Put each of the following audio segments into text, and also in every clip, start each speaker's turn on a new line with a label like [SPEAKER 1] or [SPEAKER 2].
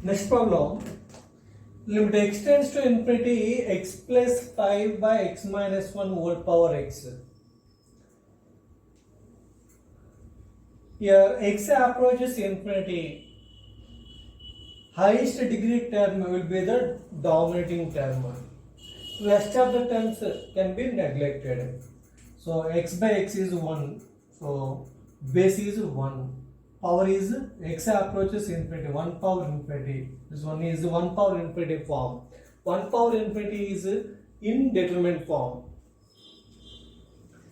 [SPEAKER 1] Next problem. Limit x tends to infinity x plus 5 by x minus 1 whole power x. Here x approaches infinity. Highest degree term will be the dominating term. Rest of the terms can be neglected. So x by x is 1. So base is 1. Power is x approaches infinity. 1 power infinity. This one is 1 power infinity form. 1 power infinity is indeterminate form.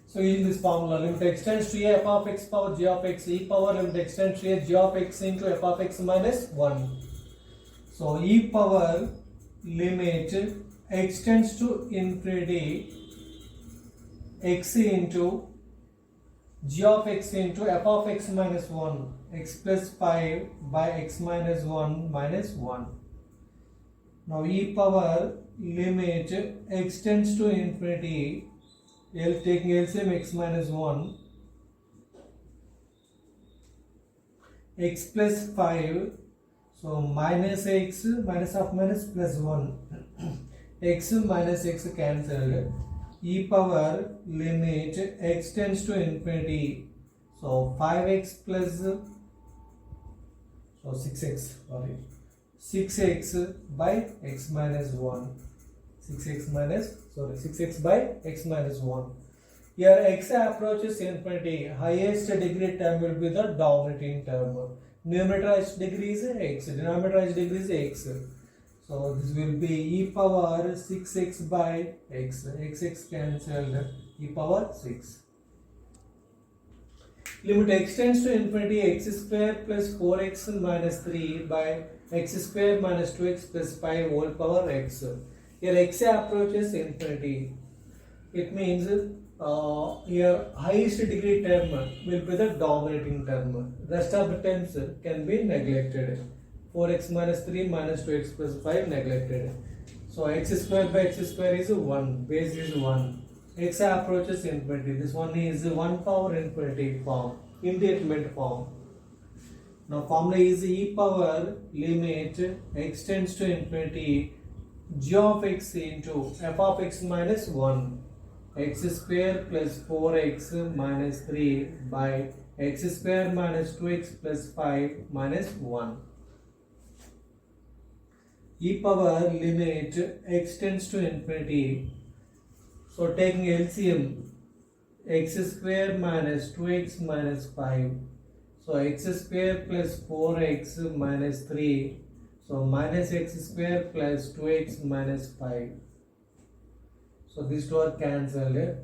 [SPEAKER 1] So using this formula, limit x tends to a f of x power g of x e power limit x tends to a g of x into f of x minus 1. So e power limit x tends to infinity x into g of x into f of x minus 1 x plus 5 by x minus 1 minus 1. Now e power limit x tends to infinity taking LCM x minus 1 x plus 5, so minus x minus of minus plus 1 x minus x cancelled, e power limit x tends to infinity, so 5x plus, so 6x, sorry, 6x by x minus 1, 6x by x minus 1. Here x approaches infinity, highest degree term will be the dominating term. Numerator degree is x, denominator degree is x. So this will be e power 6x by x, x cancelled, e power 6. Limit x tends to infinity x square plus 4x minus 3 by x square minus 2x plus 5 whole power x. Here x approaches infinity. It means here highest degree term will be the dominating term. Rest of the terms can be neglected. 4x minus 3 minus 2x plus 5 neglected. So x square by x square is 1. Base is 1. X approaches infinity. This one is 1 power infinity form. Indeterminate form. Now formula is e power limit x tends to infinity g of x into f of x minus 1 x square plus 4x minus 3 by x square minus 2x plus 5 minus 1. E power limit x tends to infinity. So taking LCM x square minus 2x minus 5. So x square plus 4x minus 3. So minus x square plus 2x minus 5. So these two are cancelled.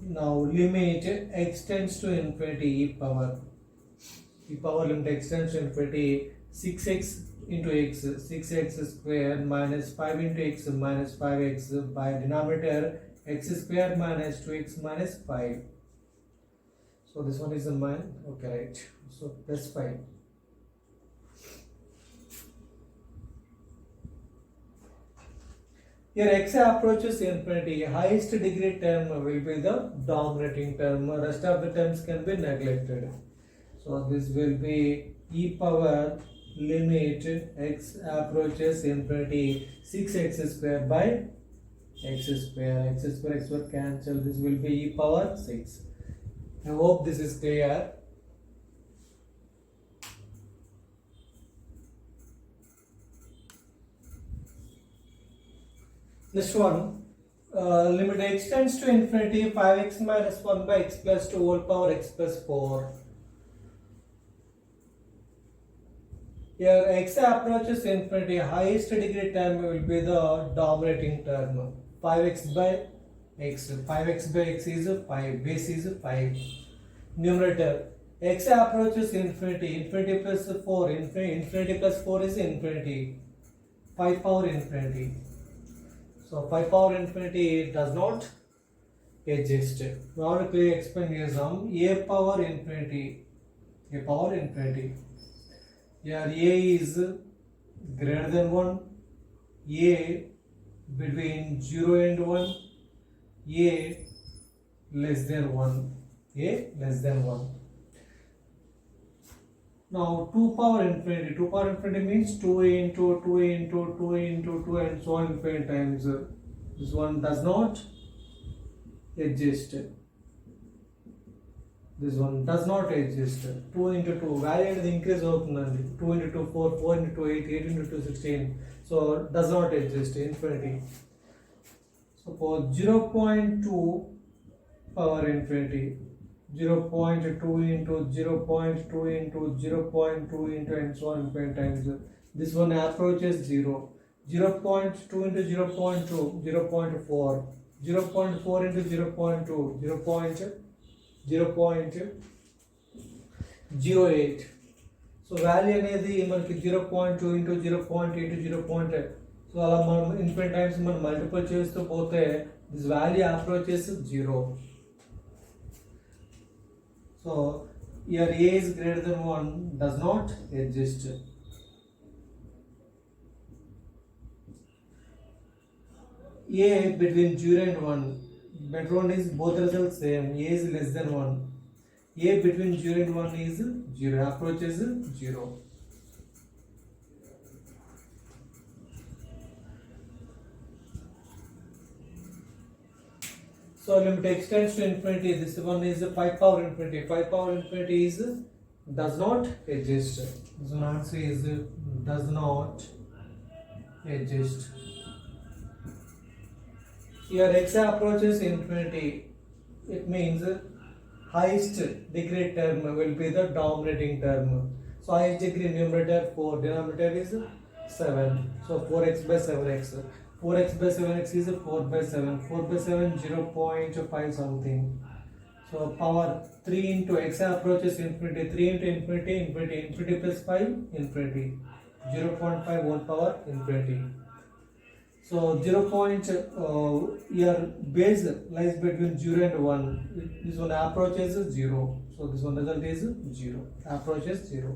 [SPEAKER 1] Now limit x tends to infinity e power limit x tends to infinity 6x into x, 6x square minus 5 into x minus 5x by denominator x square minus 2x minus 5. So this one is a mine. Okay, right. So plus 5. Here x approaches infinity, highest degree term will be the dominating term, rest of the terms can be neglected. So this will be e power limit x approaches infinity 6x square by x square cancel, this will be e power 6. I hope this is clear. Next one, limit x tends to infinity 5x minus 1 by x plus 2 whole power x plus 4. Here x approaches infinity, highest degree term will be the dominating term. 5x by x, 5x by x is 5, base is 5. Numerator, x approaches infinity, infinity plus 4, infinity plus 4 is infinity, 5 power infinity. So 5 power infinity does not exist. Now to clear explain here some a power infinity. Here a is greater than 1, a between 0 and 1, a less than 1, a less than 1. Now 2 power infinity. 2 power infinity means 2 into 2 into 2 into 2 and so on infinite times. This one does not exist. This one does not exist. 2 into 2 value అనేది increase అవుతుందండి. 2 into 2 4, 4 into 2 8, 8 into 2 16. So does not exist infinity. Suppose 0.2 power infinity. 0.2 into 0.2 into 0.2 into and so on infinite times. This one approaches 0. 0.2 into 0.2 0.4. 0.4 into 0.2 0.08. So value అనేది మనకి 0.2 into 0.8 0.8. So అలా మనం infinite times మనం multiple చేస్తూ పోతే this value approaches 0. So here a is greater than 1 does not exist. A between 0 and 1. Better one is both results same. A is less than 1. A between 0 and 1 is 0. Approaches 0. So limit extends to infinity. This one is 5 power infinity. 5 power infinity is does not exist. So answer is does not exist. Here x approaches infinity. It means highest degree term will be the dominating term. So highest degree numerator 4, denominator is 7. So 4x by 7x. 4x by 7x is 4 by 7. 4 by 7 0.5 something. So power 3 into x approaches infinity. 3 into infinity, infinity, infinity plus 5, infinity. 0.5 whole power infinity. So 0. Your base lies between 0 and 1. This one approaches 0. So this one result is 0. Approaches 0.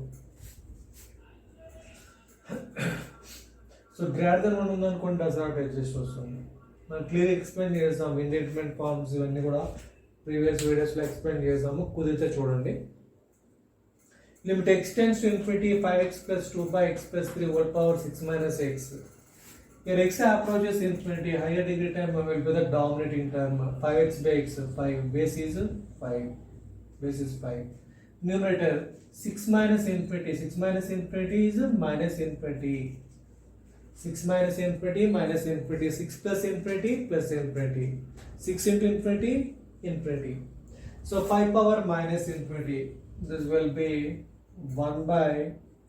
[SPEAKER 1] So greater than 1 ఉందనుకోండి does not exist వస్తుంది. మనం clear explain చేస్తాం ఇండెంట్మెంట్ forms ఇవన్నీ కూడా previous వీడియోస్లో explain చేసాము, కుదిరితే చూడండి. Limit extends to infinity 5x plus 2 by x plus 3 whole power 6 minus x. Here x approaches infinity, higher degree term will be the dominating term. 5x by x, 5. Base is 5. Base is 5. Numerator 6 minus infinity. 6 minus infinity is minus infinity. 6 minus infinity minus infinity. 6 plus infinity plus infinity. 6 into infinity, infinity. So 5 power minus infinity. This will be 1 by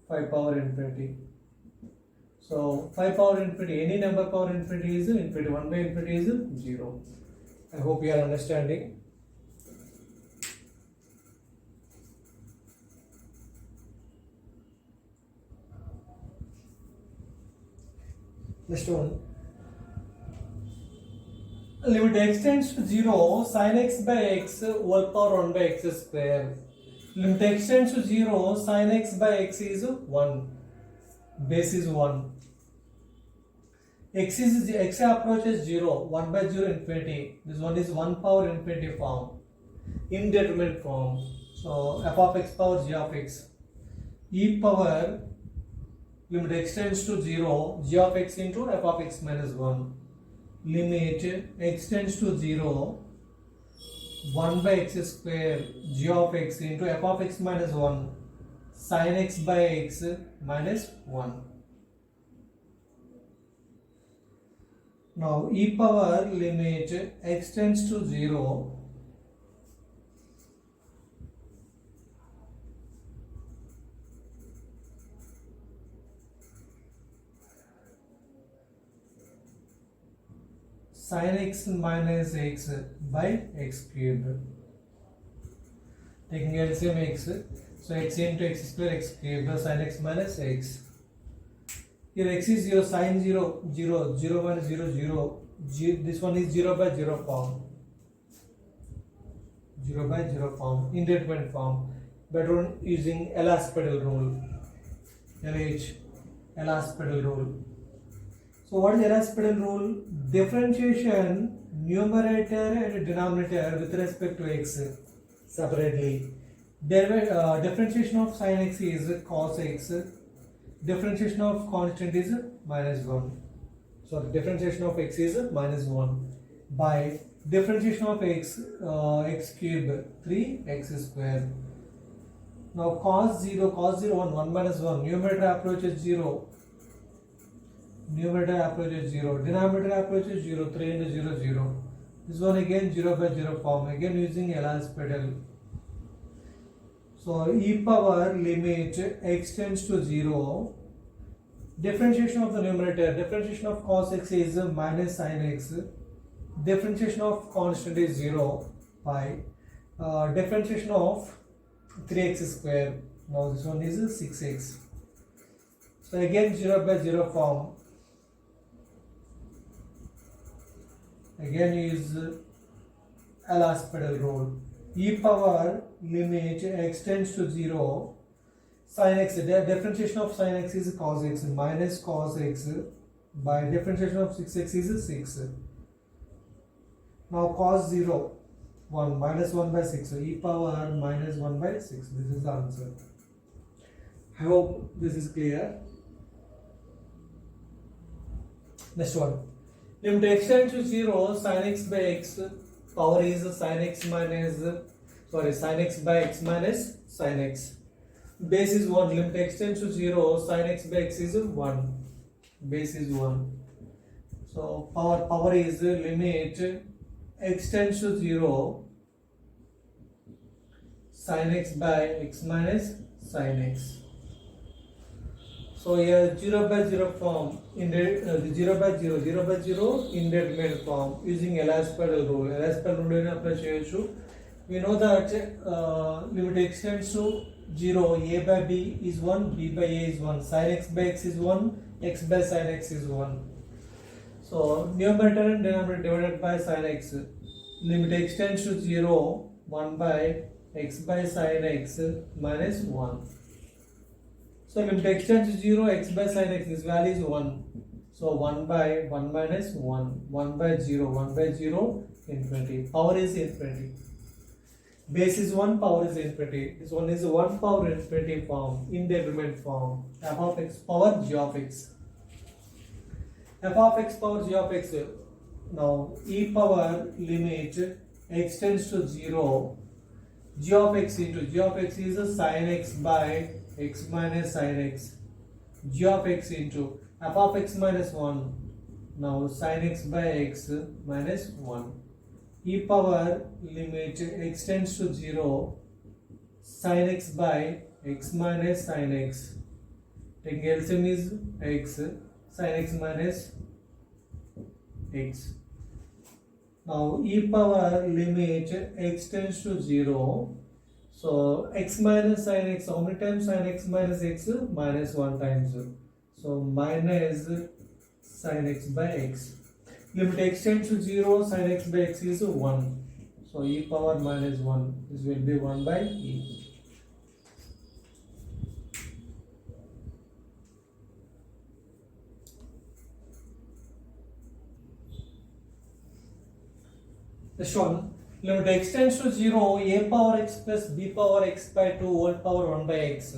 [SPEAKER 1] 5 power infinity. So 5 power infinity, any number power infinity is infinity. 1 by infinity is 0. I hope you are understanding. Next one. Limit extends to 0, sin x by x whole power 1 by x square. Limit extends to 0, sin x by x is 1. Base is 1. X approaches 0, 1 by 0 infinity. This one is 1 power infinity form, indeterminate form. So f of x power g of x. E power limit extends to 0, g of x into f of x minus 1. Limit extends to 0, 1 by x square g of x into f of x minus 1 sin x by x minus 1. Now e power limit extends to 0, sin x minus x by x cubed. Taking LCM x, so x into x square x cubed sin x minus x. Here x is 0, sin 0, 0, 0 minus 0, 0. This one is 0 by 0 form. 0 by 0 form, indeterminate form. Better one using L'Hospital rule. LH, L'Hospital rule. So what is L'Hospital rule? Differentiation numerator and denominator with respect to x separately. Differentiation of sin x is cos x. Differentiation of constant is minus 1. So differentiation of x is minus 1 by differentiation of x, x cube 3x square. Now cos 0 1 minus 1, numerator approaches 0, numerator approaches 0, denominator approaches 0, 3 into 0 0. This one again 0 by 0 form, again using L'Hospital. So e power limit x tends to 0. Differentiation of the numerator, differentiation of cos x is minus sin x. Differentiation of constant is 0 by differentiation of 3x square. Now this one is 6x. So again 0 by 0 form. Again use L'Hospital rule. E power limit x tends to 0. Sin x, the differentiation of sin x is cos x, minus cos x by differentiation of 6x is 6. Now cos 0 1 minus 1 by 6, so e power minus 1 by 6. This is the answer. I hope this is clear. Next one. Limit x tends to 0, sin x by x power is sin x by x minus sin x. Base is 1, limit x tends to 0, sin x by x is 1. Base is 1. So power is limit x tends to 0, sin x by x minus sin x. So here 0 by 0 form, 0 by 0 indeterminate form using L'Hospital rule. L'Hospital rule apply cheyochu. We know that limit x tends to 0, a by b is 1, b by a is 1, sin x by x is 1, x by sin x is 1. So numerator and denominator divided by sin x. Limit x tends to 0, 1 by x by sin x minus 1. So limit x tends to 0, x by sin x, this value is 1. So 1 by 1 minus 1, 1 by 0, 1 by 0, infinity. Power is infinity. Base is 1, power is infinity. This one is 1 power infinity form, indeterminate form. F of x power g of x. F of x power g of x. Now e power limit x tends to 0, g of x into g of x is sin x by x minus sin x. G of x into f of x minus 1. Now sin x by x minus 1. E power limit x tends to 0, sin x by x minus sin x. Taking LCM is x, sin x minus x. Now e power limit x tends to 0. So x minus sin x, how many times sin x minus x? Minus 1 times. So minus sin x by x. Limit x tends to 0, sin x by x is 1. So e power minus 1. This will be 1 by e. This one, limit x tends to 0, a power x plus b power x by 2 whole power 1 by x.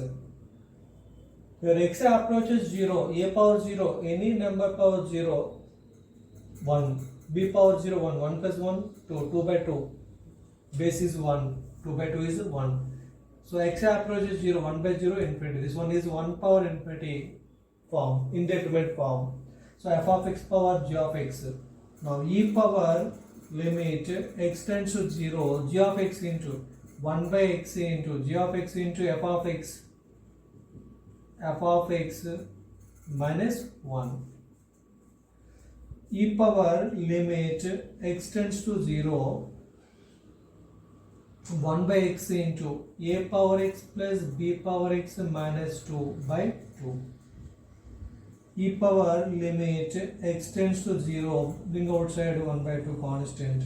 [SPEAKER 1] Where x approaches 0, a power 0, any number power 0, 1, b power 0, 1, 1 plus 1, 2, 2 by 2, base is 1, 2 by 2 is 1. So x approaches 0, 1 by 0, infinity. This one is 1 power infinity form, indeterminate form. So f of x power g of x. Now e power limit x tends to 0, g of x into 1 by x into g of x into f of x minus 1. E power limit x tends to 0, 1 by x into a power x plus b power x minus 2 by 2. E power limit x tends to 0, bring outside 1 by 2 constant.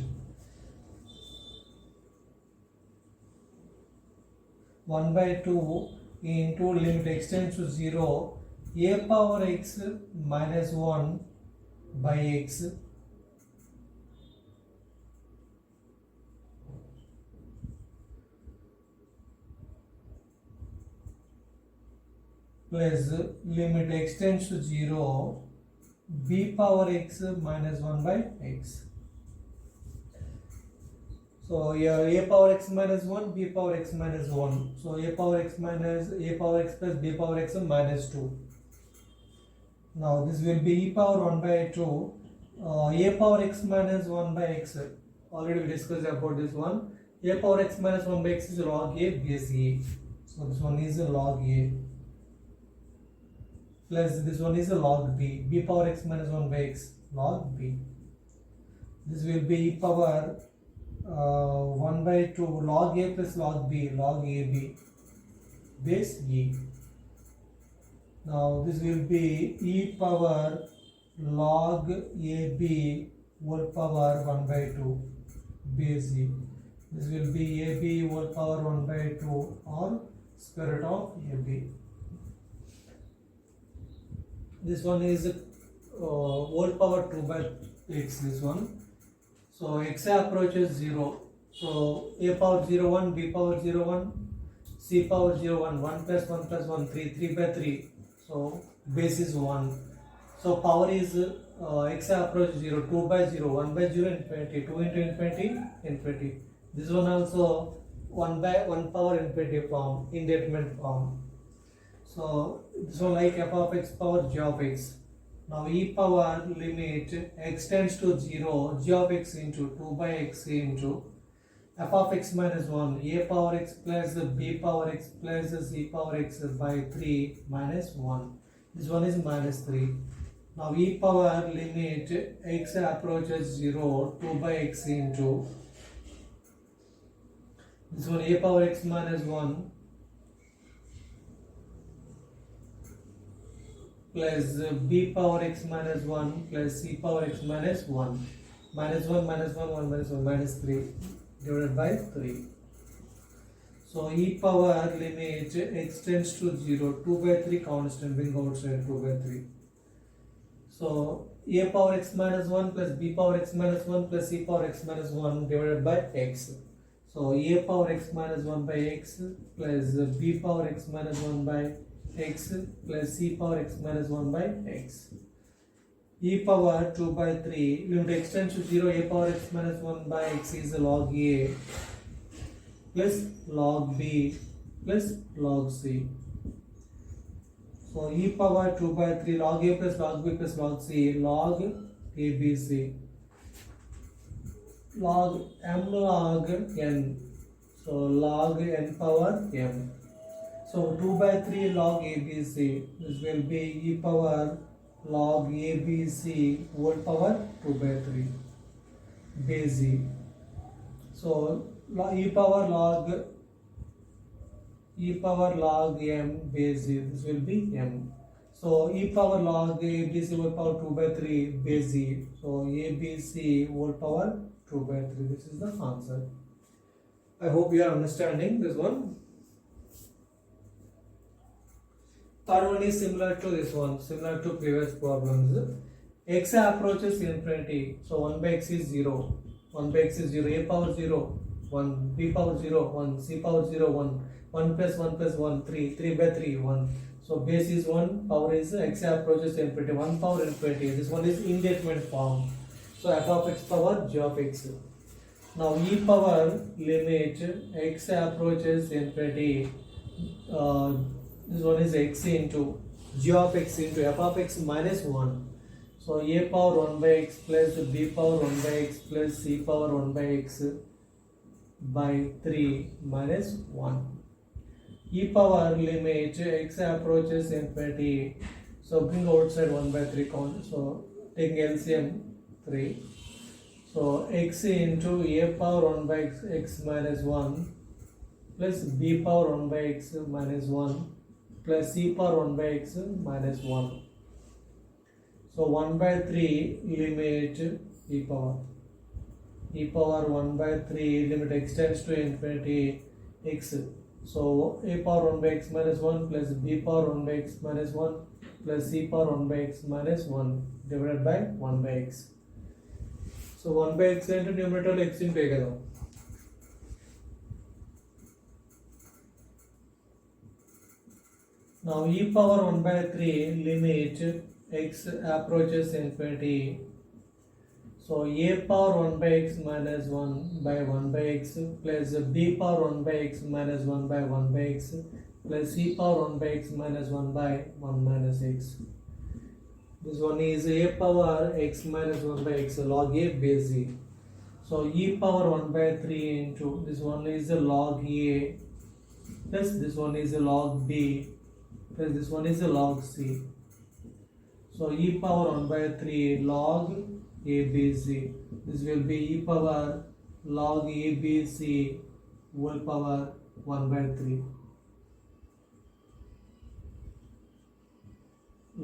[SPEAKER 1] 1 by 2 into limit x tends to 0, a power x minus 1 by x plus limit x tends to 0 b power x minus 1 by x. So here a power x minus 1, b power x minus 1. So a power x plus b power x minus 2. Now this will be e power 1 by 2. A power x minus 1 by x. Already we discussed about this one. A power x minus 1 by x is log a base a. So this one is a log a. Plus this one is a log b. B power x minus 1 by x. Log b. This will be e power 1 by 2 log a plus log b, log ab base e. Now this will be e power log ab whole power 1 by 2 base e. This will be ab whole power 1 by 2 or square root of ab. This one is whole power 2 by x, this one. So x approaches 0. So a power 0 1, b power 0 1, c power 0 1, 1 plus 1 plus 1 3, 3 by 3. So base is 1. So power is x approach 0, 2 by 0, 1 by 0 infinity, 2 into infinity infinity. This one also 1 by 1 power infinity form, indeterminate form. So this one like f of x power g of x. Now e power limit x tends to 0 g of x into 2 by x into f of x minus 1 a power x plus b power x plus c power x by 3 minus 1. This one is minus 3. Now e power limit x approaches 0 2 by x into this one a power x minus 1 plus b power x minus 1 plus c power x minus 1. Minus 1 minus 1 1 minus 1 minus 3 divided by 3. So e power limit x tends to 0 2 by 3 constant, bring outside 2 by 3. So a power x minus 1 plus b power x minus 1 plus c power x minus 1 divided by x. So a power x minus 1 by x plus b power x minus 1 by x plus c power x minus 1 by x. E power 2 by 3 limit x tends to 0 a power x minus 1 by x is log a plus log b plus log c. So e power 2 by 3 log a plus log b plus log c, log abc, log m log n. So log n power m. So 2 by 3 log ABC, this will be e power log ABC whole power 2 by 3 base e. So e power log m base e, this will be m. So e power log ABC whole power 2 by 3 base e. So ABC whole power 2 by 3, this is the answer. I hope you are understanding this one. Third one is similar to this one, similar to previous problems. X approaches infinity. So 1 by x is 0. 1 by x is 0. A power 0, 1. B power 0, 1. C power 0, 1. 1 plus 1 plus 1, 3. 3 by 3, 1. So base is 1. Power is x approaches infinity. 1 power infinity. This one is indeterminate form. So f of x power g of x. Now e power limit x approaches infinity. This one is x into g of x into f of x minus 1. So a power 1 by x plus b power 1 by x plus c power 1 by x by 3 minus 1. E power limit x approaches infinity. So bring outside 1 by 3 count. So taking LCM 3. So x into a power 1 by x minus 1 plus b power 1 by x minus 1 plus c power 1 by x minus 1. So 1 by 3 limit e power 1 by 3 limit x tends to infinity x. So a power 1 by x minus 1 plus b power 1 by x minus 1 plus c power 1 by x minus 1 divided by 1 by x. So 1 by x into numerator x into a కదా. Now e power 1 by 3 limit x approaches infinity. So a power 1 by x minus 1 by 1 by x plus b power 1 by x minus 1 by 1 by x plus c power 1 by x minus 1 by 1 minus x. This one is a power x minus 1 by x log a base c. So e power 1 by 3 into this one is a log a plus this one is a log b plus this one is a log c. So e power 1 by 3 log abc. This will be e power log abc whole power 1 by 3.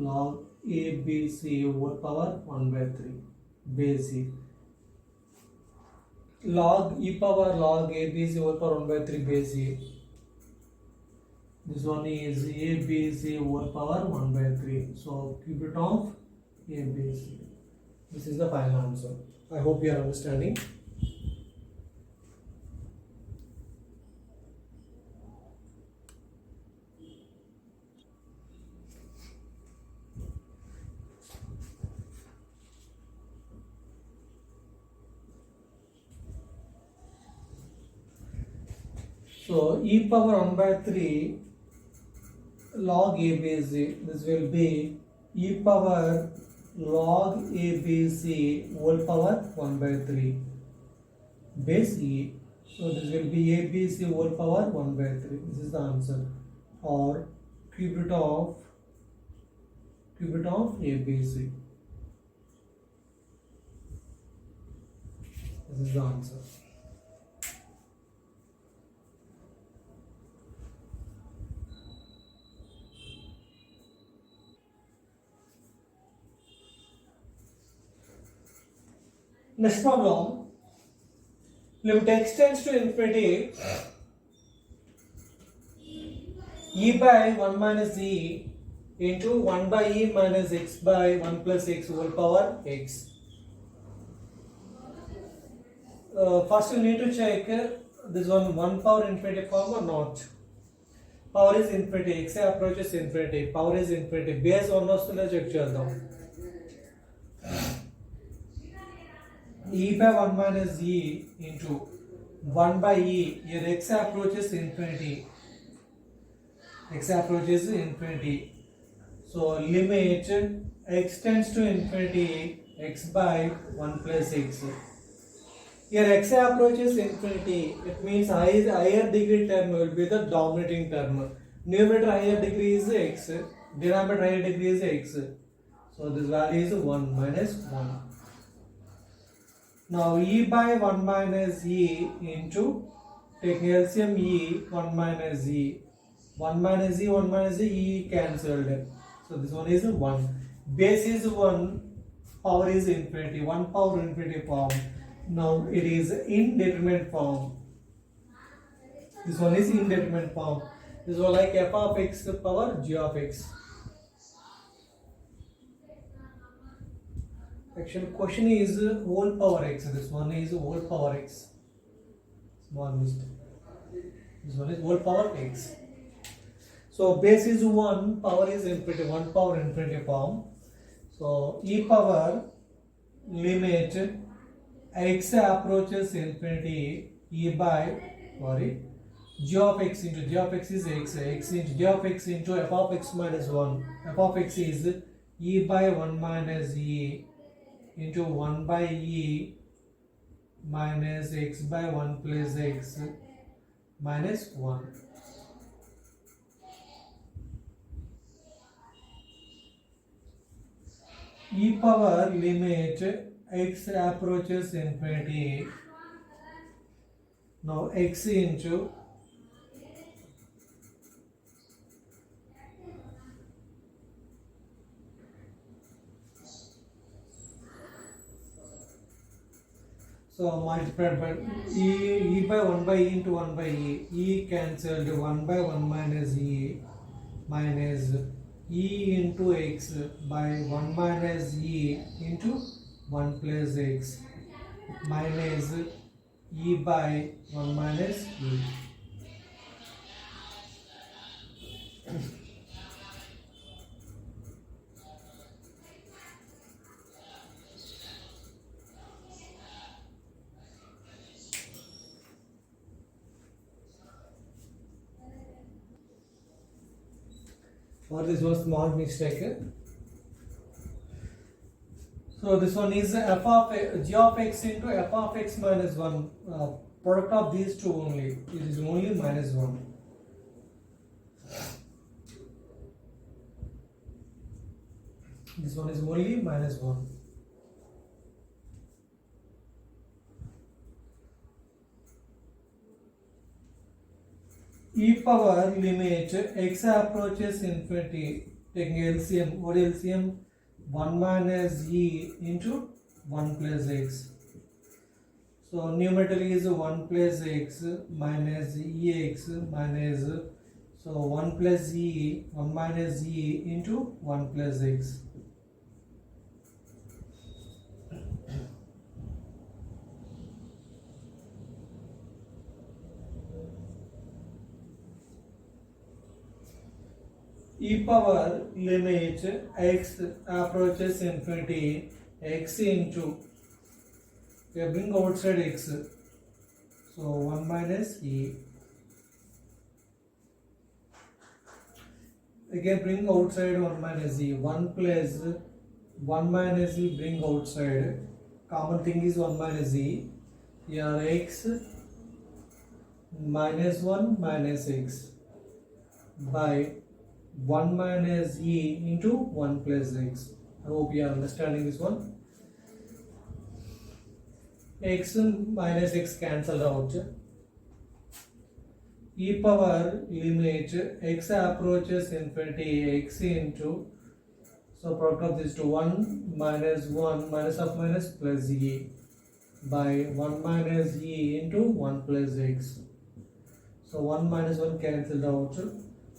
[SPEAKER 1] Log abc whole power 1 by 3 base c. Log e power log abc whole power 1 by 3 base c. This one is abc whole power 1 by 3. So cube root of abc. This is the final answer. I hope you are understanding. So e power 1 by 3 log abc. This will be e power log abc whole power 1 by 3 base e. So this will be abc whole power 1 by 3. This is the answer, or cube root of abc. This is the answer. Next problem. Limit x tends to infinity, e by 1 minus e into 1 by e minus x by 1 plus x whole power x. First you need to check this one power infinity form or not. Power is infinity, x approaches infinity, power is infinity, base 1 వస్తుందో check చేద్దాం. e by 1 minus e into 1 by e, here x approaches infinity. X approaches infinity. So limit x tends to infinity x by 1 plus x. Here x approaches infinity. It means higher degree term will be the dominating term. Numerator higher degree is x. Denominator higher degree is x. So this value is 1 minus 1. Now e by 1 minus e into, taking LCM e 1 minus e. 1 minus e cancelled. So this one is 1. Base is 1, power is infinity. 1 power infinity form. Now it is indeterminate form. This one is indeterminate form. This one like f of x power g of x. Actually, question is whole power x. This one is whole power x. Small mistake. This one is whole power x. So base is 1, power is infinity. 1 power infinity form. So e power limit x approaches infinity e by g of x into g of x is x into g of x into f of x minus 1. F of x is e by 1 minus e into 1 by e minus x by 1 plus x minus 1. E power limit x approaches infinity. Now x into so multiplied by e by 1 by e into 1 by e cancelled. 1 by 1 minus e minus e into x by 1 minus e into 1 plus x minus e by 1 minus e. or this was small mistake. So this one is f of g of x into f of x minus 1. Product of these two only. It is only minus 1. This one is only minus 1. E power limit x approaches infinity, taking LCM. What LCM? 1 minus e into 1 plus x. So numerator is 1 plus x minus ex minus, so 1 plus e, 1 minus e into 1 plus x. E power limit x approaches infinity, x into, we bring outside x, so 1 minus e. Again bring outside 1 minus e, 1 plus 1 minus e bring outside, common thing is 1 minus e, here x minus 1 minus x by 1 minus e into 1 plus x. I hope you are understanding this one. X minus x cancelled out. E power limit x approaches infinity, x into, so product of this to 1 minus 1 minus of minus plus e by 1 minus e into 1 plus x. So 1 minus 1 cancelled out.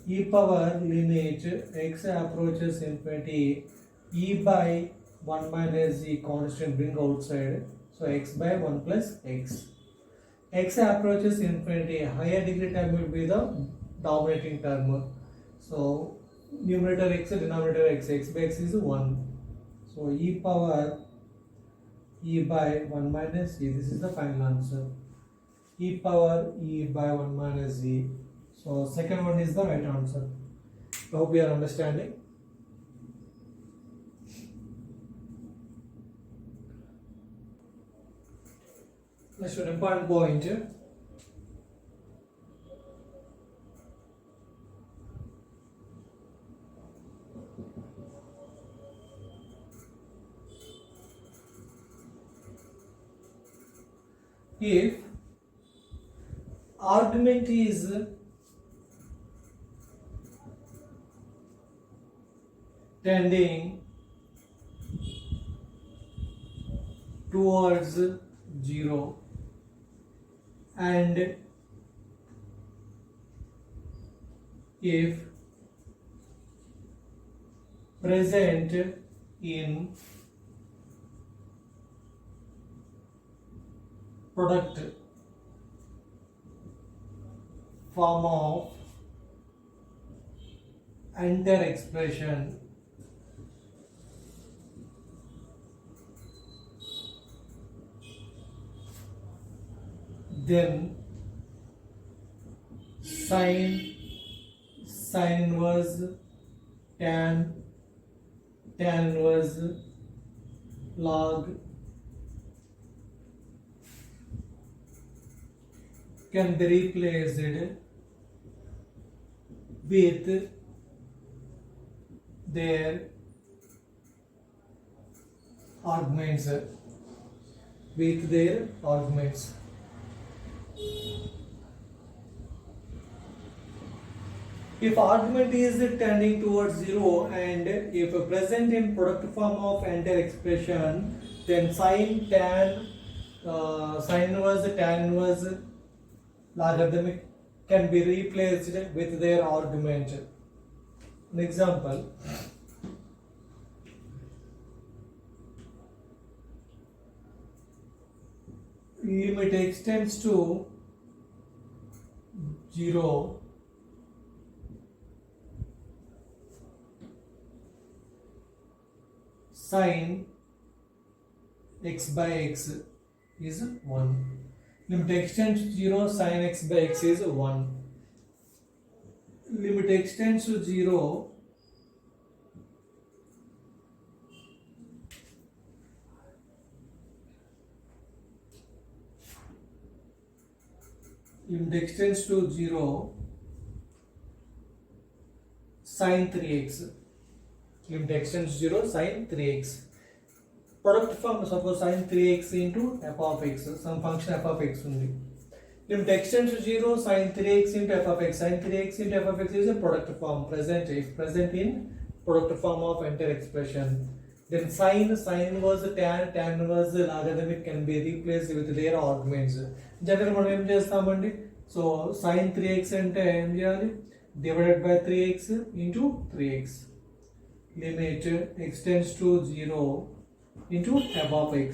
[SPEAKER 1] E power limit x approaches infinity, e by 1 minus e constant bring outside, so x by 1 plus x. X approaches infinity, higher degree term will be the dominating term. So numerator x, denominator x, x by x is 1. So e power e by 1 minus e, this is the final answer. E power e by 1 minus e. So second one is the right answer. I hope you are understanding. Next one, important point. If argument is tending towards 0 and if present in product form of entire expression, then sine inverse, tan inverse, log can be replaced with their arguments, If argument is tending towards 0 and if present in product form of entire expression, then sine, tan, sine inverse, tan inverse, logarithmic can be replaced with their argument. An example. Limit x tends to 0 sine x by x is 1. Limit x tends to 0 sine x by x is 1. Limit x tends to 0 limit x tends to 0 sin 3x, limit x tends to 0 sin 3x. Product form, suppose sin 3x into f of x, some function f of x undi. Limit x tends to 0 sin 3x into f of x. Sin 3x into f of x is a product form, present in product form of entire expression. Then sin inverse tan inverse logarithmic can be replaced with their arguments. Generally మనం ఏం చేస్తామండి, so sin 3x అంటే ఏం చేయాలి, divided by 3x into 3x. Limit x tends to 0 into f of x.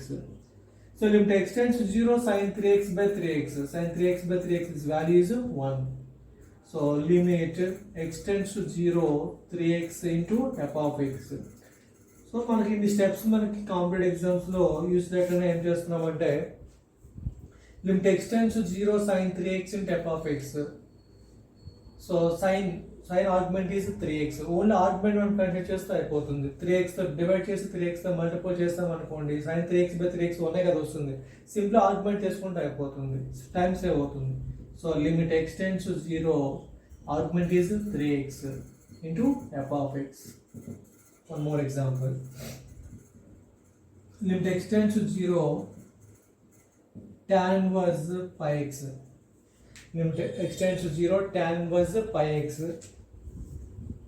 [SPEAKER 1] So limit x tends to 0 sin 3x by 3x. Sin 3x by 3x, this value is 1. So limit x tends to 0 3x into f of x. So మనకి ఈ steps మనకి competitive exams లో use చేయకుండా ఏం చేస్తున్నామంటే, limit x tends to 0 sin 3x into f of x. So sin argument is 3x. Only argument మనం consider చేస్తే అయిపోతుంది. 3x తో డివైడ్ చేసి 3x తో మల్టిపుల్ చేస్తాం అనుకోండి, sin 3x by 3x ఒనే కదా వస్తుంది. సింపుల్ ఆర్గ్యుమెంట్ చేసుకుంటే అయిపోతుంది, టైం సేవ్ అవుతుంది. So limit x tends to 0, argument is 3x into f of x. One more example. Limit x tends to 0 tan inverse pi x. Limit x tends to 0 tan inverse pi x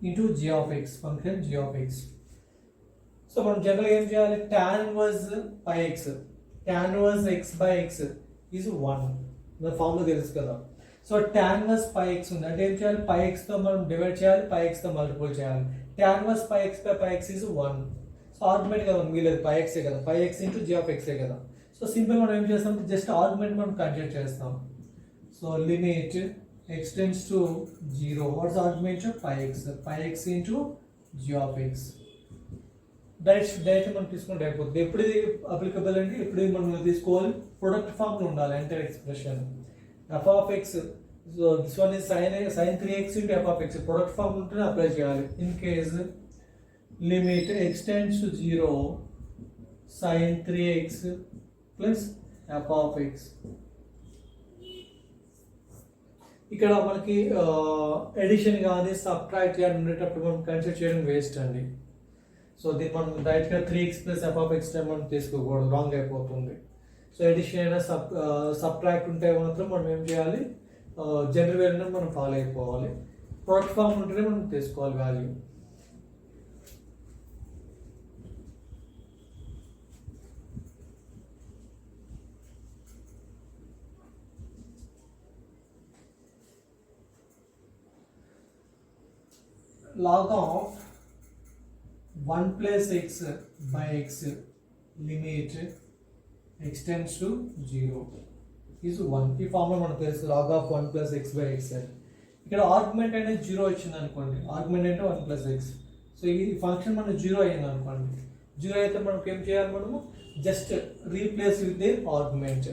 [SPEAKER 1] into g of x, function g of x. So మనం general ఏం చేయాలి, tan inverse pi x, tan inverse x by x is 1. మన formula తెలుసు కదా. So tan inverse pi x ఉంది అంటే ఏం చేయాలి, pi x తో మనం డివైడ్ చేయాలి, pi x తో మల్టిపుల్ చేయాలి. tan inverse pi x by pi x is 1. So argument కదా మిగిలేదు, pi x కదా, pi x into g of x కదా. సో సింపుల్ మనం ఏం చేస్తాం, జస్ట్ ఆర్గ్యుమెంట్ మనం కన్సిడర్ చేస్తాం. So limit x tends to 0, what's the argument of pi x into g of x. Direct మనం తీసుకుంటే అయిపోతుంది. ఎప్పుడు ఇది అప్లికబుల్ అంటే, ఎప్పుడు మనం తీసుకోవాలి, ప్రొడక్ట్ ఫామ్ లో ఉండాలి entire expression. f of x, so this one is sin 3x into f of x, product form ఉంటేనే అప్లై చేయాలి. In case limit x tends to 0 sin 3x plus f of x. ఇక్కడ మనకి edition కానీ subtract కానీ ఉండేటప్పుడు మనం consider చేయడం waste అండి. సో దీన్ని మనం డైరెక్ట్గా 3x plus f of x మనం తీసుకోకూడదు, రాంగ్ అయిపోతుంది. సో ఎడిషన్ అయినా సబ్ట్రాక్ట్ ఉంటే మాత్రం మనం ఏం చేయాలి, జనరల్ వేరియబుల్ మనం ఫాలో అయిపోవాలి. ప్రొడక్ట్ ఫామ్ ఉంటేనే మనం తీసుకోవాలి value. log of 1 plus x by x, limit x tends to 0 is 1. ఈ ఫార్ములా మనకు తెలుసు, log of 1 plus x by x. ఇక్కడ ఆర్గ్యుమెంట్ అనేది 0 వచ్చింది అనుకోండి, ఆర్గ్యుమెంట్ అంటే 1 plus x. సో ఈ ఫంక్షన్ మనకు 0 అయింది అనుకోండి, 0 అయితే మనకు ఏం చేయాలి, మనము just replace with the argument.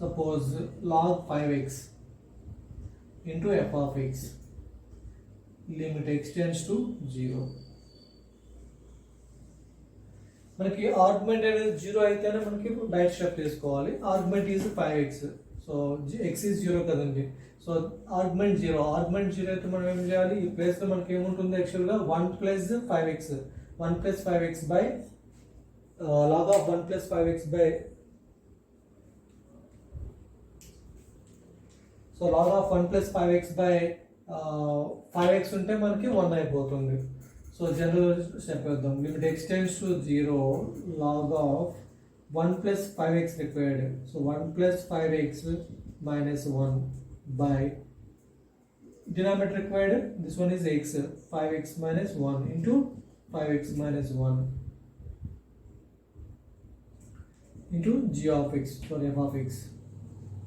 [SPEAKER 1] Suppose log 5x into f of x, limit x tends to 0. మనకి ఆర్గ్యుమెంట్ అనేది 0 అయితేనే మనకి డైరెక్ట్ స్టెప్ తీసుకోవాలి. Argument is 5x, so x is 0 కదండి. సో ఆర్గ్యుమెంట్ 0 అయితే మనం ఏం చేయాలి, ఈ ప్లేస్లో మనకి ఏముంటుంది, యాక్చువల్గా 1 plus 5x, 1 plus 5x by log of 1 plus 5x by, so log of 1 plus 5x by 5x ఉంటే మనకి 1 అయిపోతుంది. సో జనరల్ స్టెప్ వేద్దాం. Limit x tends to 0, log of 1 plus 5x required. So 1 plus 5x minus 1 by denominator required, this one is x, 5x minus 1 into 5x minus 1 into g of x, sorry f of x.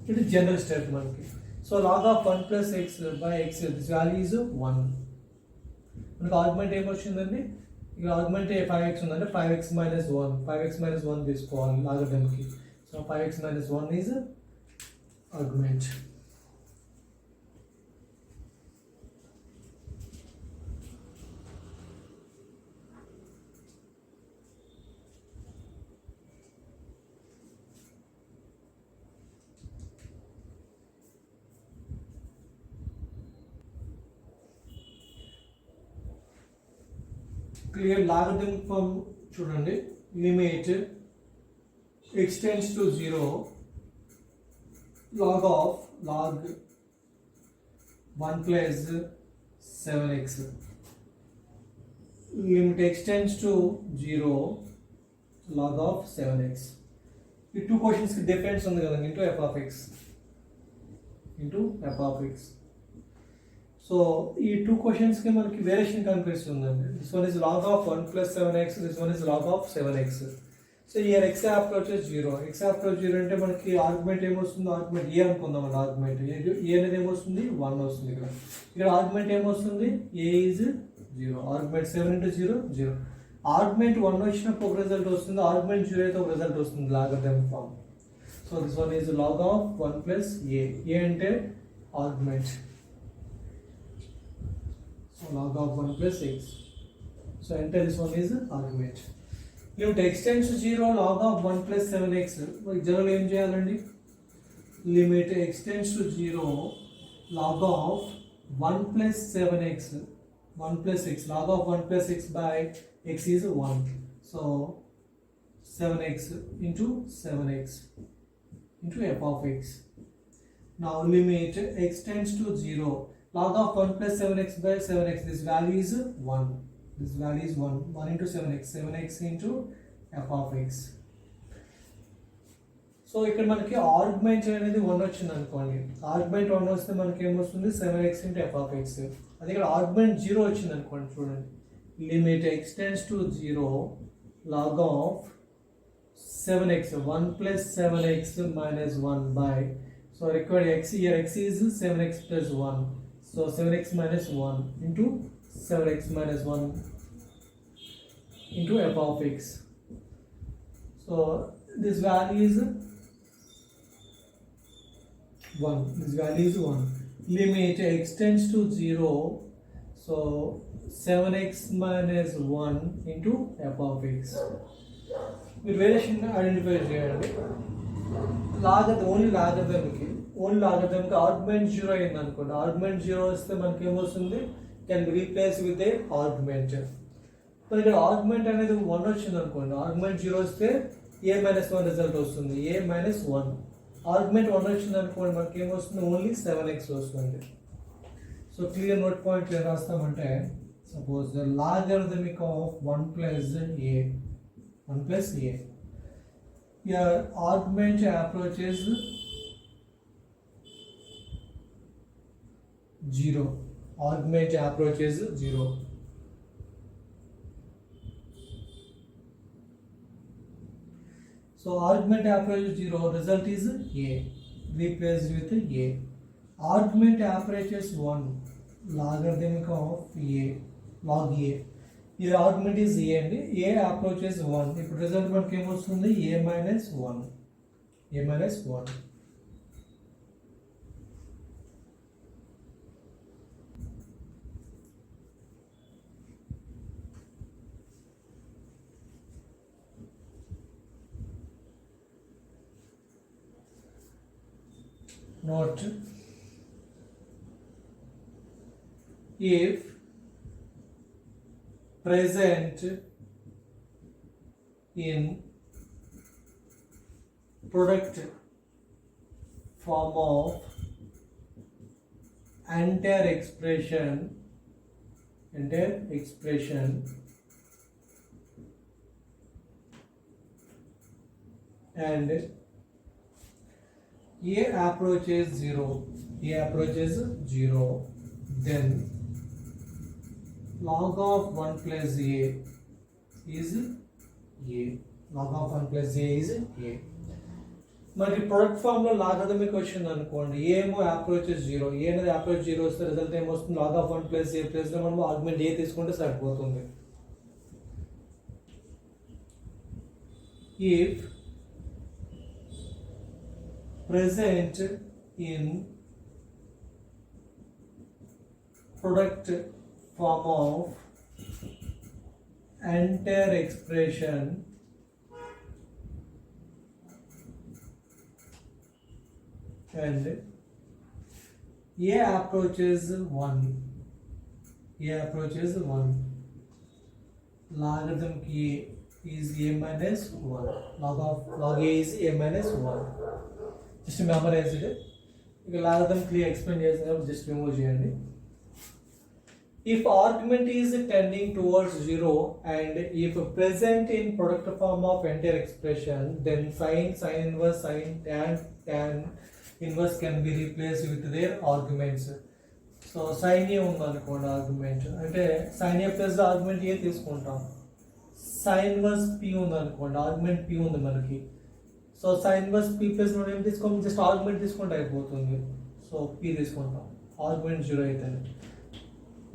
[SPEAKER 1] It is general step మనకి. So log of 1 plus x by x, this value is 1. మనకు argument ఏమొచ్చిందండి, ఇక argument 5x ఉందంటే 5x minus 1 తీసుకోవాలి లాగరిథంకి. So 5x minus 1 is argument. clear logarithm form చూడండి limit x tends to 0 log 1 plus 7x limit x tends to 0 log of 7x ఈ two questions కి difference ఉంది కదండి into f of x so ఈ two questions కి మనకి variation కనిపిస్తుందండి this one is log of 1 plus 7x this one is log of 7x so here x approaches 0 x approach 0 అంటే మనకి ఆర్గ్యుమెంట్ ఏమొస్తుంది ఆర్గ్యుమెంట్ a అనుకుందాం అండి ఆర్గ్యుమెంట్ a అనేది ఏమొస్తుంది 1 వస్తుంది ఇక్కడ ఆర్గ్యుమెంట్ ఏమొస్తుంది a is 0 argument 7 into 0 0 argument 1 వచ్చినప్పుడు ఒక రిజల్ట్ వస్తుంది ఆర్గ్యుమెంట్ 0 అయితే ఒక రిజల్ట్ వస్తుంది logarithm form so this one is log of 1 plus a అంటే argument so log of 1 plus x so enter this one is argument limit x tends to 0 log of 1 plus 7x general ఏం చేయాలండి limit x tends to 0 log of 1 plus 7x 1 plus x log of 1 plus x by x is 1 so 7x into 7x into f of x now limit x tends to 0 log of 1 plus 7x by 7x this value is 1 this value is 1 into 7x into f of x so ఇక్కడ మనకి argument అనేది 1 వచ్చింది అనుకోండి argument 1 వస్తే మనకి ఏమొస్తుంది 7x into f of x అదే ఇక్కడ ఆర్గ్యుమెంట్ 0 వచ్చింది అనుకోండి చూడండి limit x tends to 0 log of 7x 1 plus 7x minus 1 by so required x here x is 7x plus 1 so 7x minus 1 into 7x minus 1 into f of x so this value is 1 this value is 1 limit x tends to 0 so 7x minus 1 into f of x మీరు variation identify చేయండి only లాగరిథంకి argument 0 అయింది అనుకోండి argument 0 వస్తే మనకి ఏమొస్తుంది can be replace with a argument మరి ఇక్కడ argument అనేది 1 వచ్చింది అనుకోండి ఆర్గ్యుమెంట్ 0 వస్తే a minus 1 రిజల్ట్ వస్తుంది a minus 1 ఆర్గ్యుమెంట్ 1 వచ్చింది అనుకోండి మనకి ఏమొస్తుంది ఓన్లీ 7x వస్తుంది సో క్లియర్ నోట్ పాయింట్ ఏం రాస్తామంటే suppose the logarithmic of 1 plus a your argument approaches 0 argument approaches 0 so argument approaches 0 result is a replaced with a argument approaches 1 logarithmic of a log a here argument is a and a approaches 1 if result మనకి ఏమొస్తుంది a minus 1 note if present in product form of entire expression and a approaches 0 then log of 1 plus a is a log of 1 plus a is a మనకి product form లో logarithmic వచ్చింది అనుకోండి a ఏమో approaches 0 a అనేది approach 0 వస్తే result ఏమొస్తుంది log of 1 plus a plus లో మనం ఆర్గ్యుమెంట్ a తీసుకుంటే సరిపోతుంది if present in product form of entire expression and a approaches 1 logarithm k is a minus 1. Log a is a minus 1. Just memorize it. You logarithm k explain just remove it. If argument is tending towards 0 and if present in product form of entire expression, then sin inverse, sin, tan inverse can be replaced with their arguments. So sin a ఉందనుకోండి argument అంటే sin a plus argument ఏ తీసుకుంటాం. sin inverse p ఉందనుకోండి argument p ఉంది మనకి. So sin inverse p plus మనం ఏం తీసుకోం, just argument తీసుకుంటే అయిపోతుంది. సో p తీసుకుంటాం ఆర్గ్యుమెంట్ 0 అయితే.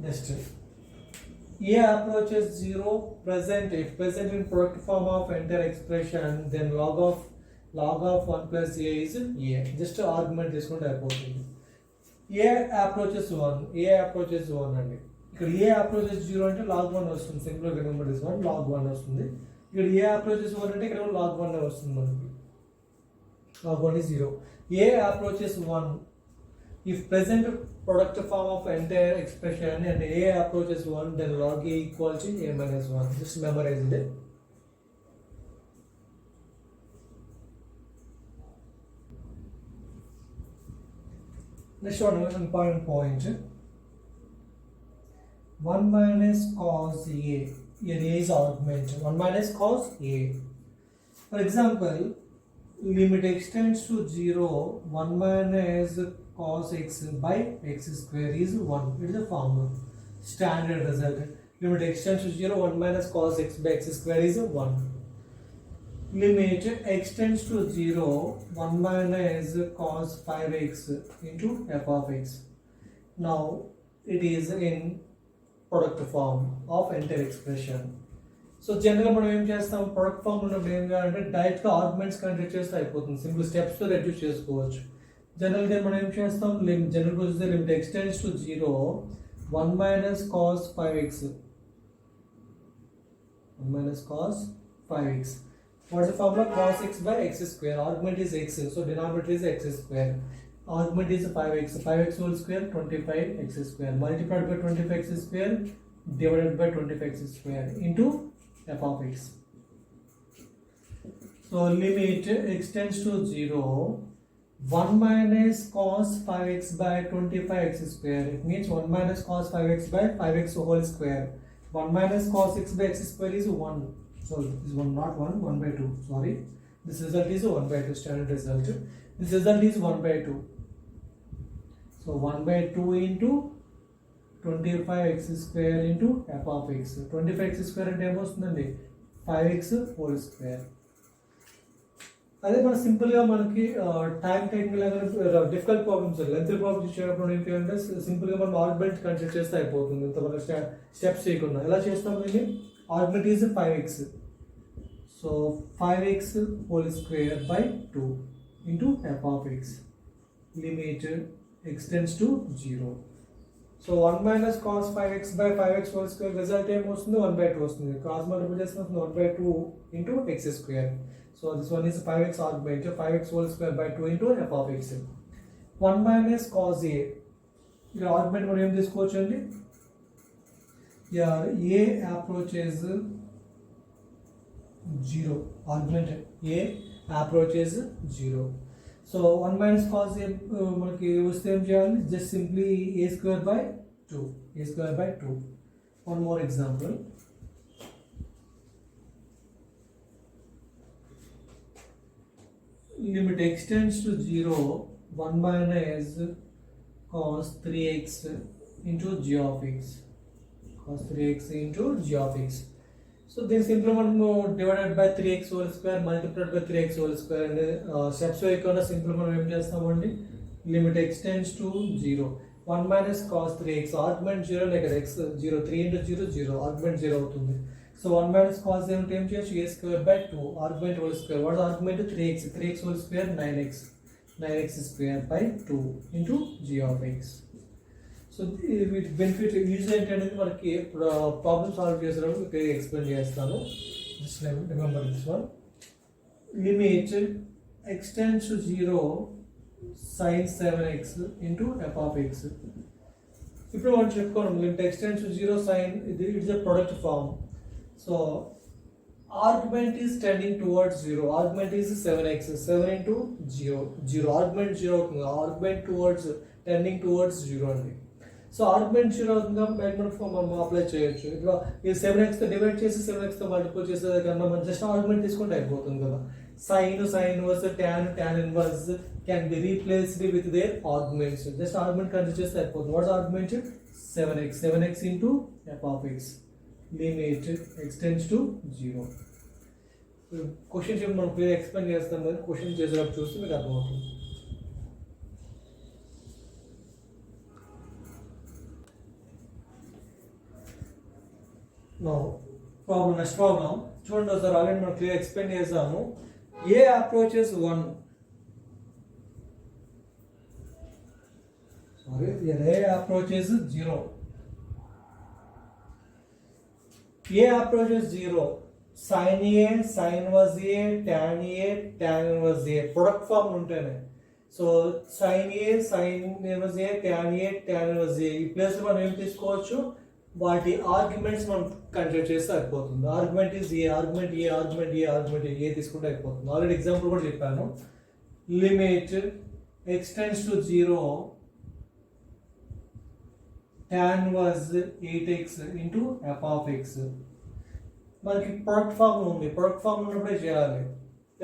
[SPEAKER 1] Next, a approaches 0 present if present in product form of entire expression, then log of 1 plus a is a. Just argument తీసుకుంటే అయిపోతుంది. a approaches 1 అండి. ఇక్కడ a approaches 0 అంటే log 1 వస్తుంది. సింపుల్ గా రిమెంబర్ దిస్ వన్ log 1 వస్తుంది. ఇక్కడ a approaches 1 అంటే ఇక్కడ log 1 వస్తుంది మనకి. log 1 is 0. a approaches 1 if present product form of entire expression and a approaches 1, then log a equals to a minus 1. Just memorize it. Next one, important point. 1 minus cos a. Here a is argument. 1 minus cos a. For example, limit extends to 0. 1 minus cos x by x square is 1. It is a formula. Standard result. Limit extends to 0. 1 minus cos x by x square is 1. Limit extends to 0. 1 minus cos 5x into f of x. Now it is in product form of entire expression. So జనరల్గా మనం ఏం చేస్తాం, product form ఉన్నప్పుడు ఏం చేయాలంటే డైరెక్ట్గా arguments control చేస్తే అయిపోతుంది. సింపుల్ స్టెప్స్తో రెడ్యూస్ చేసుకోవచ్చు. జనరల్గా మనం ఏం చేస్తాం, general procedure limit extends to 0. 1 minus cos 5x. 1 minus cos 5x. What is the formula? Cos x by x square. Argument is x, so denominator is x square. Argument is 5x. 5x whole square 25x square. Multiplied by 25x square divided by 25x square into f of x. So limit extends to 0. 1 minus cos 5x by 25x square. It means 1 minus cos 5x by 5x whole square. 1 minus cos x by x square is 1. So this is 1, not 1, 1 by 2. Sorry. This result is 1 by 2 standard result. This result is 1 by 2. So 1 by 2 into 25x square into f of x. 25x square అంటే ఏమొస్తుందండి 5x whole square. అదే మన సింపుల్గా మనకి time technical difficult problems length problems ఇచ్చేటప్పుడు ఏంటి అంటే సింపుల్గా మనం ఆర్గ్యుమెంట్ కన్సిడర్ చేస్తే అయిపోతుంది. ఇంతవరకు స్టెప్స్ చేయకుండా ఎలా చేస్తాం దీన్ని, argument is 5x. So 5x whole square by 2 into f of x. Limit extends to 0. So 1 minus cos 5x by 5x whole square result ఏమొస్తుంది 1 by 2 వస్తుంది. Cos మల్టిప్లై చేస్తే 1 by 2 into x square. So this one is 5x argument, 5x whole square by 2 into f of x. 1 minus cos a. ఇక్కడ argument మనం ఏం తీసుకోవచ్చు అండి, a approaches 0. Argument a approaches 0. So 1 minus cos a మనకి వస్తే ఏం చేయాలి, just simply a square by 2. a square by 2. One more example. Limit extends to 0. 1 minus cos 3x into g of x. Cos 3x into g of x. So then simply మనము divided by 3x whole square multiplied by 3x whole square and steps వేయకుండా simple మనం ఏం చేస్తామండి, limit extends to 0. 1 minus cos 3x argument 0 లేక x 0, 3 into 0 0 argument 0 అవుతుంది. So 1 minus cos ఏమిటి ఏం చేయొచ్చు, a square by 2 argument whole square. What is argument? 3x whole square 9x square by 2 into g of x. So వీటి benefit use ఏంటంటే మనకి problem solve చేసేటప్పుడు explain చేస్తాను. Just remember this one. Limit extends to 0 sin 7x into f of x. ఇప్పుడు మనం చెప్పుకోవడం limit extends to 0 sin, it's a product form. So argument is tending towards 0. Argument is 7x. 7 into 0. 0. Argument 0 అవుతుంది. Argument towards tending towards 0 అండి. So argument 0 అవుతుంది కాబట్టి బైక్మెంట్ form మనం apply చేయొచ్చు. ఇప్పుడు ఈ 7x తో డివైడ్ చేసి 7x తో మల్టిప్లై చేసేది కన్నా మనం జస్ట్ ఆర్గ్యుమెంట్ తీసుకుంటే అయిపోతుంది కదా. Sine inverse tan inverse can be replaced with their arguments. Just argument consider చేస్తే అయిపోతుంది. What's argument? 7x into f of x. లిమిట్ x tends to 0. క్వశ్చన్ చెప్పి మనం క్లియర్ ఎక్స్ప్లెయిన్ చేస్తాం కదా, క్వశ్చన్ చేసేటప్పుడు చూస్తే మీకు అర్థమవుతుంది. నెక్స్ట్ ప్రాబ్లం చూడండి ఒకసారి, ఆల్రెడీ మనం క్లియర్ ఎక్స్ప్లెయిన్ చేసాము. A approaches 1, A approaches 0. A approaches 0. Sin A, sin inverse A, tan inverse A. Product form ఉంటేనే. So sin A, sin inverse A, tan inverse A. ఈ ప్లేస్ మనం ఏం తీసుకోవచ్చు? వాటి ఆర్గ్యుమెంట్స్ మనం కన్సిడర్ చేస్తే అయిపోతుంది. Argument is A, argument A, argument A, argument A తీసుకుంటే అయిపోతుంది. ఆల్రెడీ ఎగ్జాంపుల్ కూడా చెప్పాను. Limit x tends to 0 tan was 8x into f of x. మనకి ప్రొడక్ట్ ఫార్మ్ ఉంది. ప్రొడక్ట్ ఫార్మ్ ఉన్నప్పుడే చేయాలి.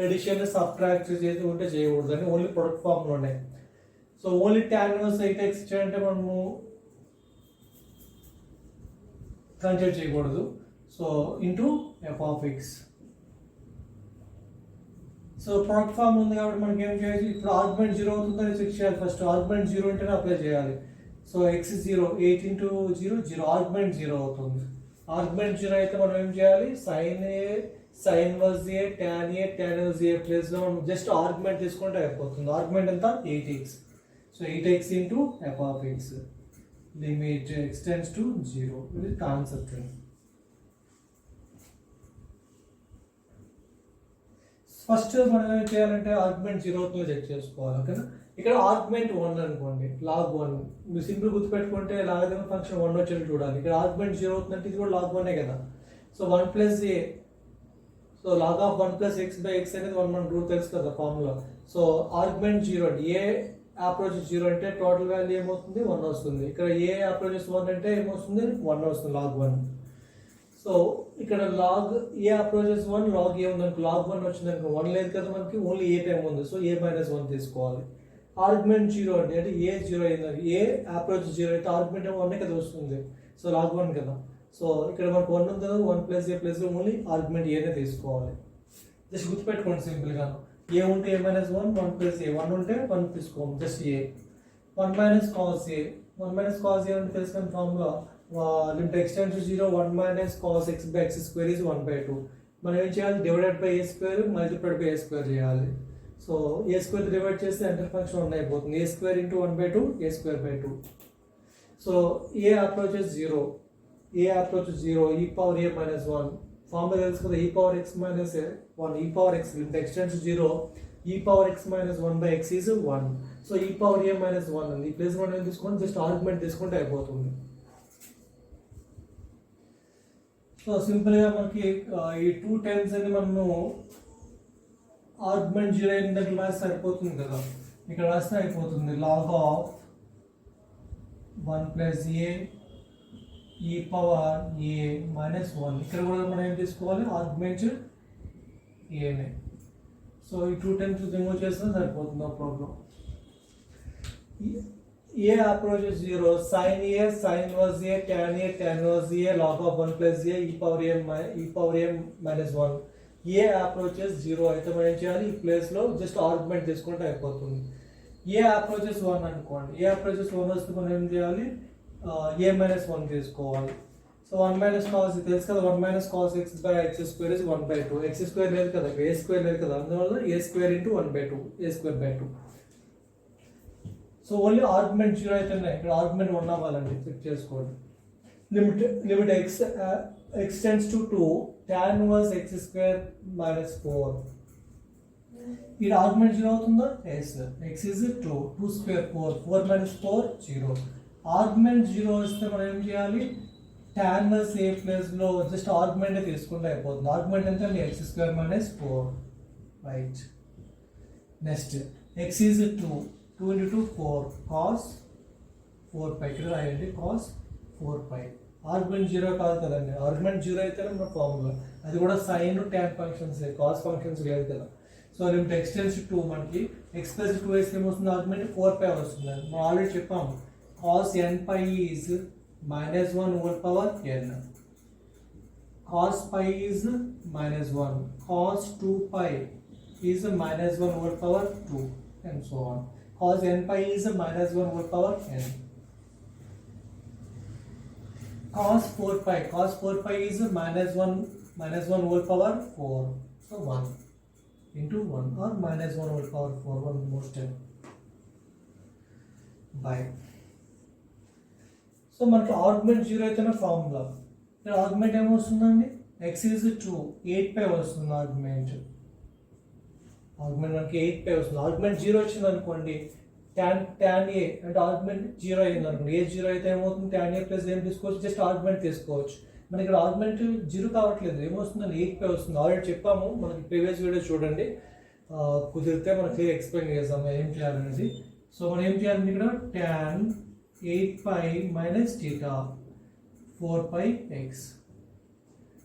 [SPEAKER 1] ఎడిషన్ సబ్ట్రాక్ట్ చేసి ఉంటే చేయకూడదు అని ఓన్లీ ప్రొడక్ట్ ఫార్మ్లో ఉన్నాయి. So only tan was 8x అంటే మనము కన్సిడర్ చేయకూడదు. So into f of x. So product form ఉంది కాబట్టి మనకి ఏం చేయాలి? ఇప్పుడు ఆర్గ్యుమెంట్ 0 అవుతుందని చెక్ చేయాలి. ఫస్ట్ ఆర్గ్యుమెంట్ 0 అంటేనే అప్లై చేయాలి. So x 0, 8 into 0, 0. ఆర్గ్యుమెంట్ 0 అవుతుంది. ఆర్గ్యుమెంట్ 0 అయితే మనం ఏం చేయాలి? సైన్ ఏ, సైన్ ఇన్వర్స్ ఏ, tan ఇన్వర్స్ ఏ ప్లేస్లో మనం జస్ట్ ఆర్గ్యుమెంట్ తీసుకుంటే అయిపోతుంది. ఆర్గ్యుమెంట్ ఎంత? 8x. So 8x into f of x. లిమిట్ x tends to 0. ఇది కాన్సెప్ట్. ఫస్ట్ మనం ఏం చేయాలంటే ఆర్గ్యుమెంట్ 0 అవుతుందో చెక్ చేసుకోవాలి. ఓకేనా? ఇక్కడ ఆర్గ్యుమెంట్ 1 అనుకోండి, log 1. మీరు సింపుల్ గుర్తుపెట్టుకుంటే లాగరిథమిక్ ఫంక్షన్ 1 వచ్చేది చూడాలి. ఇక్కడ ఆర్గ్యుమెంట్ 0 అవుతుందంటే ఇది కూడా log 1 కదా. So 1 plus A, so log of 1 plus x by x అనేది 1 మన రూల్ తెలుసు కదా ఫార్ములా. సో ఆర్గ్యుమెంట్ 0 అంటే ఏ అప్రోచ్ 0 అంటే టోటల్ వాల్యూ ఏమవుతుంది? 1 వస్తుంది. ఇక్కడ ఏ అప్రోచెస్ 1 అంటే ఏమొస్తుంది? 1 వస్తుంది, log 1. సో ఇక్కడ లాగ్ ఏ అప్రోచెస్ 1, లాగ్ ఏ ఉందనుకో, లాగ్ 1 వచ్చింది అనుకో, 1 లేదు కదా మనకి, ఓన్లీ ఏ టైం ఉంది. సో a - 1 తీసుకోవాలి. ఆర్గ్యుమెంట్ 0 అంటే ఏ 0 అయింది, ఏ అప్రోచ్ 0 అయితే ఆర్గ్యుమెంట్ 1 కదా వస్తుంది. సో లాగ్ 1 కదా. సో ఇక్కడ మనకు 1 ఉంది కదా, 1 ప్లస్ ఏ ప్లస్ ఓన్లీ ఆర్గ్యుమెంట్ ఏనే తీసుకోవాలి. జస్ట్ గుర్తుపెట్టుకోండి సింపుల్గా. ఏ ఉంటే a - 1, 1 ప్లస్ ఏ, 1 ఉంటే 1 తీసుకోము, just a. 1 - cos A, 1 - cos ఏ అంటే తెలుసుకుని formula limit x tends to 0, 1 - cos x by x square is 1/2. మనం ఏం చేయాలి? Divided by a square multiplied by a square చేయాలి. సో a స్క్వేర్ డివైడ్ చేస్తే ఎంటర్ ఫంక్షన్ 1 అయిపోతుంది. a square into 1/2, a square by 2. So A approaches 0, A approach 0, e power a - 1. Formula తెలుసు కదా, e power x - 1, e power x లిమిట్ x tends to 0, e power x - 1 by x is 1. So e power a - 1 ఉంది. ఈ place మనం ఏం తీసుకోండి? Just argument తీసుకుంటే అయిపోతుంది. సో సింపుల్గా మనకి ఈ 2 టైమ్స్ అని మనము ఆర్గ్యుమెంట్ 0 అయిన దగ్గర రాస్తే సరిపోతుంది కదా. ఇక్కడ రాస్తే అయిపోతుంది. లాగ్ ఆఫ్ 1 ప్లస్ ఏ ఈ పవర్ ఏ -1. ఇక్కడ కూడా మనం ఏం తీసుకోవాలి? ఆర్గ్యుమెంట్ ఏనే. సో ఈ 2 టైమ్స్ రిమూవ్ చేస్తే సరిపోతుంది, no problem. A approaches 0, sin a, sin inverse a, tan inverse a, log of 1 plus a, e power a minus 1. A approaches 0 అయితే మనం ఏం చేయాలి? ఈ ప్లేస్లో జస్ట్ ఆర్గ్యుమెంట్ తీసుకుంటే అయిపోతుంది. ఏ అప్రోచెస్ 1 అనుకోండి, ఏ అప్రోచెస్ 1 వస్తే మనం ఏం చేయాలి? a - 1 తీసుకోవాలి. సో 1 - cos తెలుసు కదా, 1 - cos x by x square is 1/2. x square లేదు కదా, a స్క్వేర్ లేదు కదా, అందువల్ల a square into 1/2, a square by 2. So only argument 0 అయితే ఇక్కడ ఆర్గ్యుమెంట్ 1 అవ్వాలండి, చెక్ చేసుకోండి. Limit x tends to 2, tan inverse x square minus 4. ఇక్కడ ఆర్గ్యుమెంట్ 0 అవుతుందా? Yes. x is 2, 2 square 4, 4 - 4 0. Argument 0 వస్తే మనం ఏం చేయాలి? tan a ప్లేస్లో జస్ట్ ఆర్గ్మెంట్ తీసుకుంటే అయిపోతుంది. ఆర్గ్మెంట్ ఎంత అండి x square minus 4 right. Next x is 2 2 into 2 4 cos 4 pi ఇక్కడ రాయండి cos 4 పై. ఆర్గ్మెంట్ 0 కాదు కదండి, ఆర్గ్మెంట్ 0 అయితే మన ఫార్ములా అది కూడా sine tan functions cos functions లేదు కదా. So limit x tends to 2 మనకి x ప్లస్ 2 వేస్తే ఏమొస్తుంది ఆర్గ్మెంట్ 4 పై వస్తుంది. మనం ఆల్రెడీ చెప్పాము cos n pi is minus 1 whole power n, cos pi is minus 1, cos 2 pi is minus 1 whole power 2 and so on. Cos n pi is minus 1 whole power n. Cos 4 pi is minus 1 whole power 4. So 1 into 1 or minus 1 whole power 4, one more step by. So మనకి argument 0 అయితేనే formula. ఇక్కడ argument ఏమొస్తుందండి x is 2 8 పై వస్తుంది argument మనకి 8 పై వస్తుంది. Argument 0 వచ్చింది అనుకోండి tan a అంటే argument 0 అయింది అనుకోండి, ఏ 0 అయితే ఏమవుతుంది tan a ప్లస్ ఏం తీసుకోవచ్చు జస్ట్ ఆర్గ్మెంట్ తీసుకోవచ్చు. మనకి ఇక్కడ ఆర్గ్మెంట్ 0 కావట్లేదు, ఏమొస్తుందని 8 పై వస్తుంది. ఆల్రెడీ చెప్పాము మనకి ప్రీవియస్ వీడియో చూడండి, కుదిరితే మనకి ఎక్స్ప్లెయిన్ చేద్దాం ఏం చేయాలనేది. సో మనం ఏం చేయాలంటే ఇక్కడ tan 8 pi minus theta 4 pi x.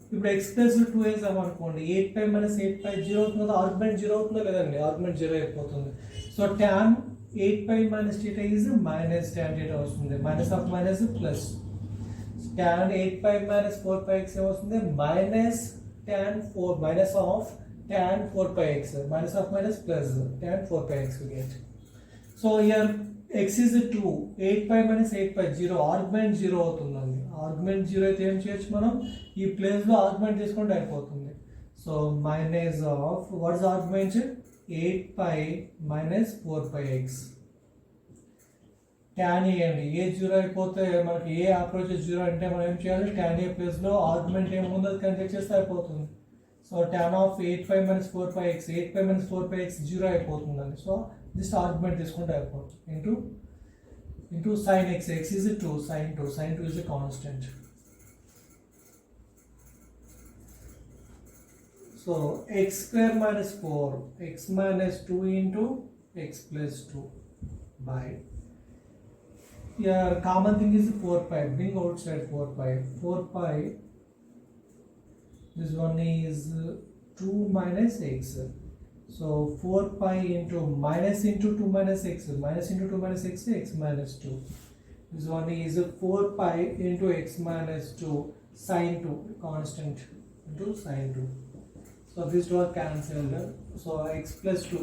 [SPEAKER 1] ఇప్పుడు x ప్లస్ 2 వేసాం అనుకోండి 8 pi minus 8 pi 0 అవుతుందా, ఆర్గ్మెంట్ 0 అవుతుందా లేదండి, ఆర్గ్మెంట్ 0 అయిపోతుంది. So tan 8 pi minus theta is minus tan theta వస్తుంది, minus of minus plus. tan 8 pi minus 4 pi x ఏమొస్తుంది minus tan 4 minus of tan 4 pi x, minus of minus plus tan 4 pi x we get. So here x is 2 8 pi minus 8 pi 0, argument 0 అవుతుందండి. Argument 0 అయితే ఏం చేయొచ్చు మనం ఈ ప్లేస్లో argument తీసుకుంటే అయిపోతుంది. So minus of what is argument 8 pi minus 4 pi x. tan a అండి, ఏ 0 అయిపోతే మనకి ఏ అప్రోచ్ 0 అంటే మనం ఏం చేయాలి tan a ప్లేస్లో ఆర్గ్మెంట్ ఏముందో అది కన్సిడర్ చేస్తే అయిపోతుంది. So tan of 8 pi minus 4 pi x 8 pi minus 4 pi x 0 అయిపోతుందండి. సో జస్ట్ ఆర్గ్మెంట్ తీసుకుంటే అయిపోతుంది into sin x, x is 2 sin 2 is a constant. So x square minus 4 x minus 2 into x plus 2 by, here common thing is 4 pi, bring outside 4 pi this one is 2 minus x. So 4 pi into 2 minus x, minus into 2 minus x, x minus 2. This one is 4 pi into x minus 2 sin 2, constant into sin 2. So these two are cancelled. So x plus 2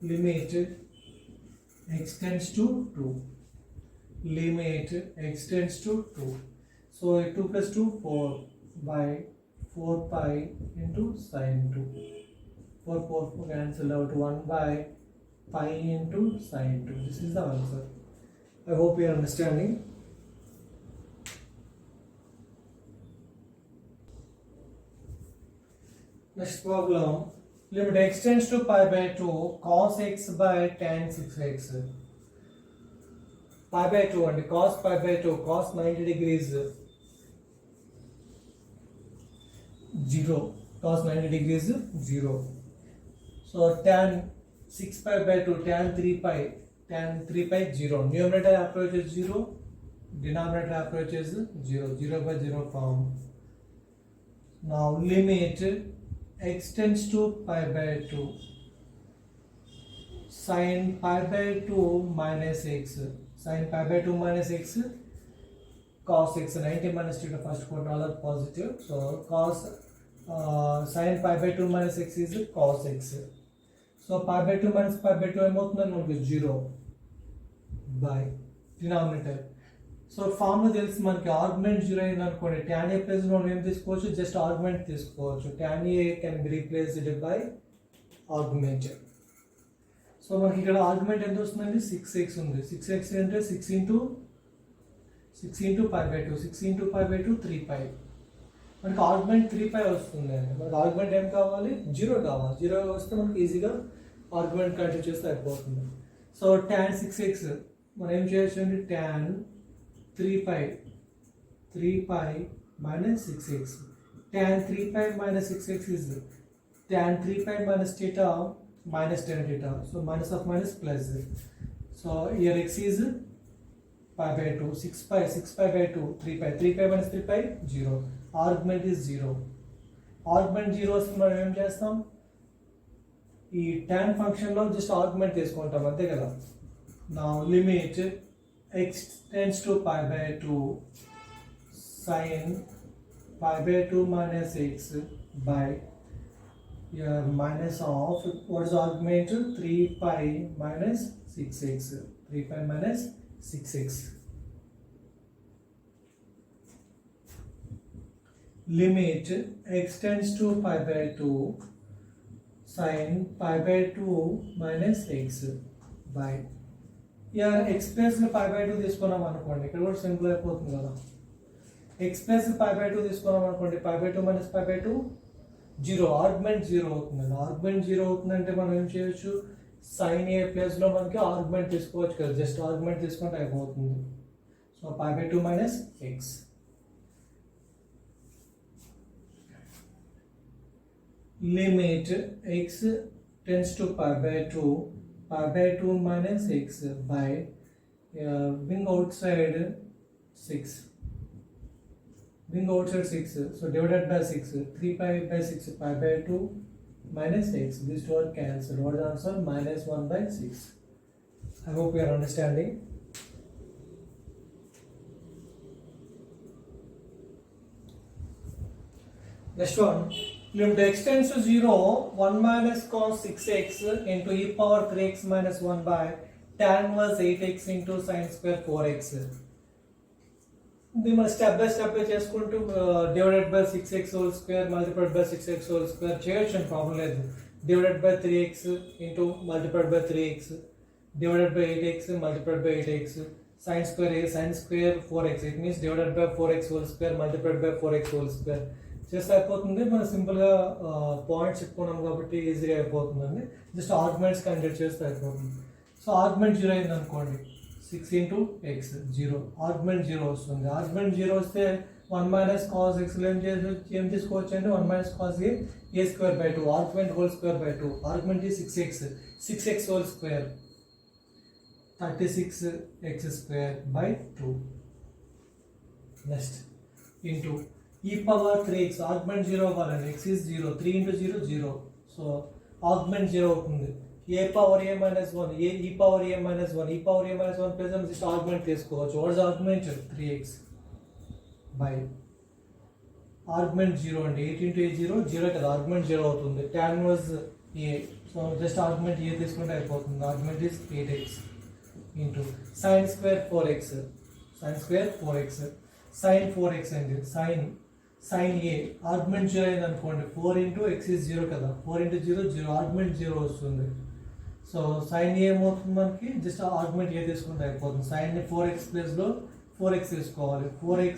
[SPEAKER 1] limit x tends to 2, limit x tends to 2. So 2 plus 2 4 by 4 pi into sin 2. 4 cancel out, 1 by pi into sin 2. This is the answer. I hope you are understanding. Next problem, limit x tends to pi by 2 cos x by tan 6x. Pi by 2 and cos pi by 2 cos 90 degrees 0, cos 90 degrees 0. So tan 6 pi by 2 tan 3 pi 0. Numerator approaches 0, denominator approaches 0, 0 by 0 form. Now limit x tends to pi by 2 sin pi by 2 minus x, sin pi by 2 minus x cos x, 90 minus theta first quote all are positive. So cos sin pi by 2 minus x is cos x. So pi by 2 minus pi by 2 ఏమవుతుందని మనకి 0 by denominator. So formula తెలిసి మనకి argument 0 అయింది అనుకోండి tan a plus మనం ఏం తీసుకోవచ్చు just argument తీసుకోవచ్చు. tan a can be replaced by argument. So మనకి ఇక్కడ ఆర్గ్మెంట్ ఎంత వస్తుందండి 6x ఉంది. 6x అంటే 6 into pi by 2, 6 into pi by 2 3 pi. మనకి ఆర్గ్మెంట్ 3 pi వస్తుంది అండి. మనకి ఆర్గ్మెంట్ ఏం కావాలి 0 కావాలి. 0 వస్తే మనకి ఈజీగా ఆర్గ్మెంట్ కంటిన్యూ చేస్తే అయిపోతుంది. సో tan 6x మనం ఏం చేయొచ్చు అండి tan 3 pi 3 pi minus 6x. Tan 3 pi minus 6x is tan 3 pi minus theta minus tan theta. So minus of minus plus. So here x is pi by 2. 6 pi by 2. 3 pi. 3 pi minus 3 pi 0. Argument is 0. Argument 0 వస్తే మనం ఏం చేస్తాం? ఈ tan ఫంక్షన్లో just argument తీసుకుంటాం అంతే కదా. Now limit x tends to pi by 2 sin pi by 2 minus x by minus of what is argument? 3 pi minus 6x. 3 pi minus 6x. Limit x tends to pi by 2 sin pi by 2 minus x by x plus pi by 2 తీసుకున్నాం అనుకోండి, ఇక్కడ కూడా simple అయిపోతుంది కదా. x plus pi by 2 తీసుకున్నాం అనుకోండి, pi by 2 minus pi by 2 0. Argument 0 అవుతుంది. Argument 0 అవుతుందంటే మనం ఏం చేయొచ్చు? సైన్ ఏ ప్లస్ లో మనకి ఆర్గ్యుమెంట్ తీసుకోవచ్చు కదా, జస్ట్ ఆర్గ్యుమెంట్ తీసుకుంటే అయిపోతుంది. So pi by 2 minus x. Limit x tends to pi by 2 minus x by bring outside 6. Bring outside 6. So divided by 6. 3 pi by 6 pi by 2 minus x. These two are cancelled. What is the answer? Minus 1 by 6. I hope you are understanding. Next one. Limit x tends to 0, 1 minus cos 6x into e power 3x minus 1 by tan inverse 8x into sin square 4x. ఇది మనం step by step చేసుకుంటూ divided by 6x whole square multiplied by 6x whole square చేయొచ్చు, problem లేదు. Divided by 3x into multiplied by 3x divided by 8x multiplied by 8x sin square 4x. It means divided by 4x whole square multiplied by 4x whole square. చేస్తే అయిపోతుంది. మనం సింపుల్గా points చెప్పుకున్నాం కాబట్టి ఈజీగా అయిపోతుందండి. జస్ట్ ఆర్గ్యుమెంట్స్ కండక్ట్ చేస్తే అయిపోతుంది. సో ఆర్గ్యుమెంట్ 0 అయింది అనుకోండి, 6 ఇంటూ ఎక్స్ 0. ఆర్గ్యుమెంట్ 0 వస్తుంది. ఆర్గ్యుమెంట్ 0 వస్తే 1 మైనస్ కాస్ ఎక్స్ ఏం తీసుకోవచ్చు అంటే 1 minus cos A square by 2. Argument whole square by 2. Argument ఈ 6x whole square 36x square by 2. Next into e power 3x. Argument 0 అవ్వాలండి. x is 0. 3 into 0 0. So argument 0 అవుతుంది. a power a minus 1 e power a minus 1 e power a minus 1 plus just argument తీసుకోవచ్చు. What is argument? 3x by argument 0 అండి. 8 into a 0 కదా, argument 0 అవుతుంది. tan was a. So just argument a తీసుకుంటే అయిపోతుంది. Argument is 8x into sin square 4x. sin square 4x sin 4x అండి. sin a argument 0 అయింది అనుకోండి, 4 into x is 0 కదా, 4 into 0 0. Argument 0 వస్తుంది. సో sin a ఏమవుతుంది మనకి? జస్ట్ ఆర్గ్యుమెంట్ a తీసుకుంటే అయిపోతుంది. sin 4x ప్లస్లో 4x తీసుకోవాలి. 4x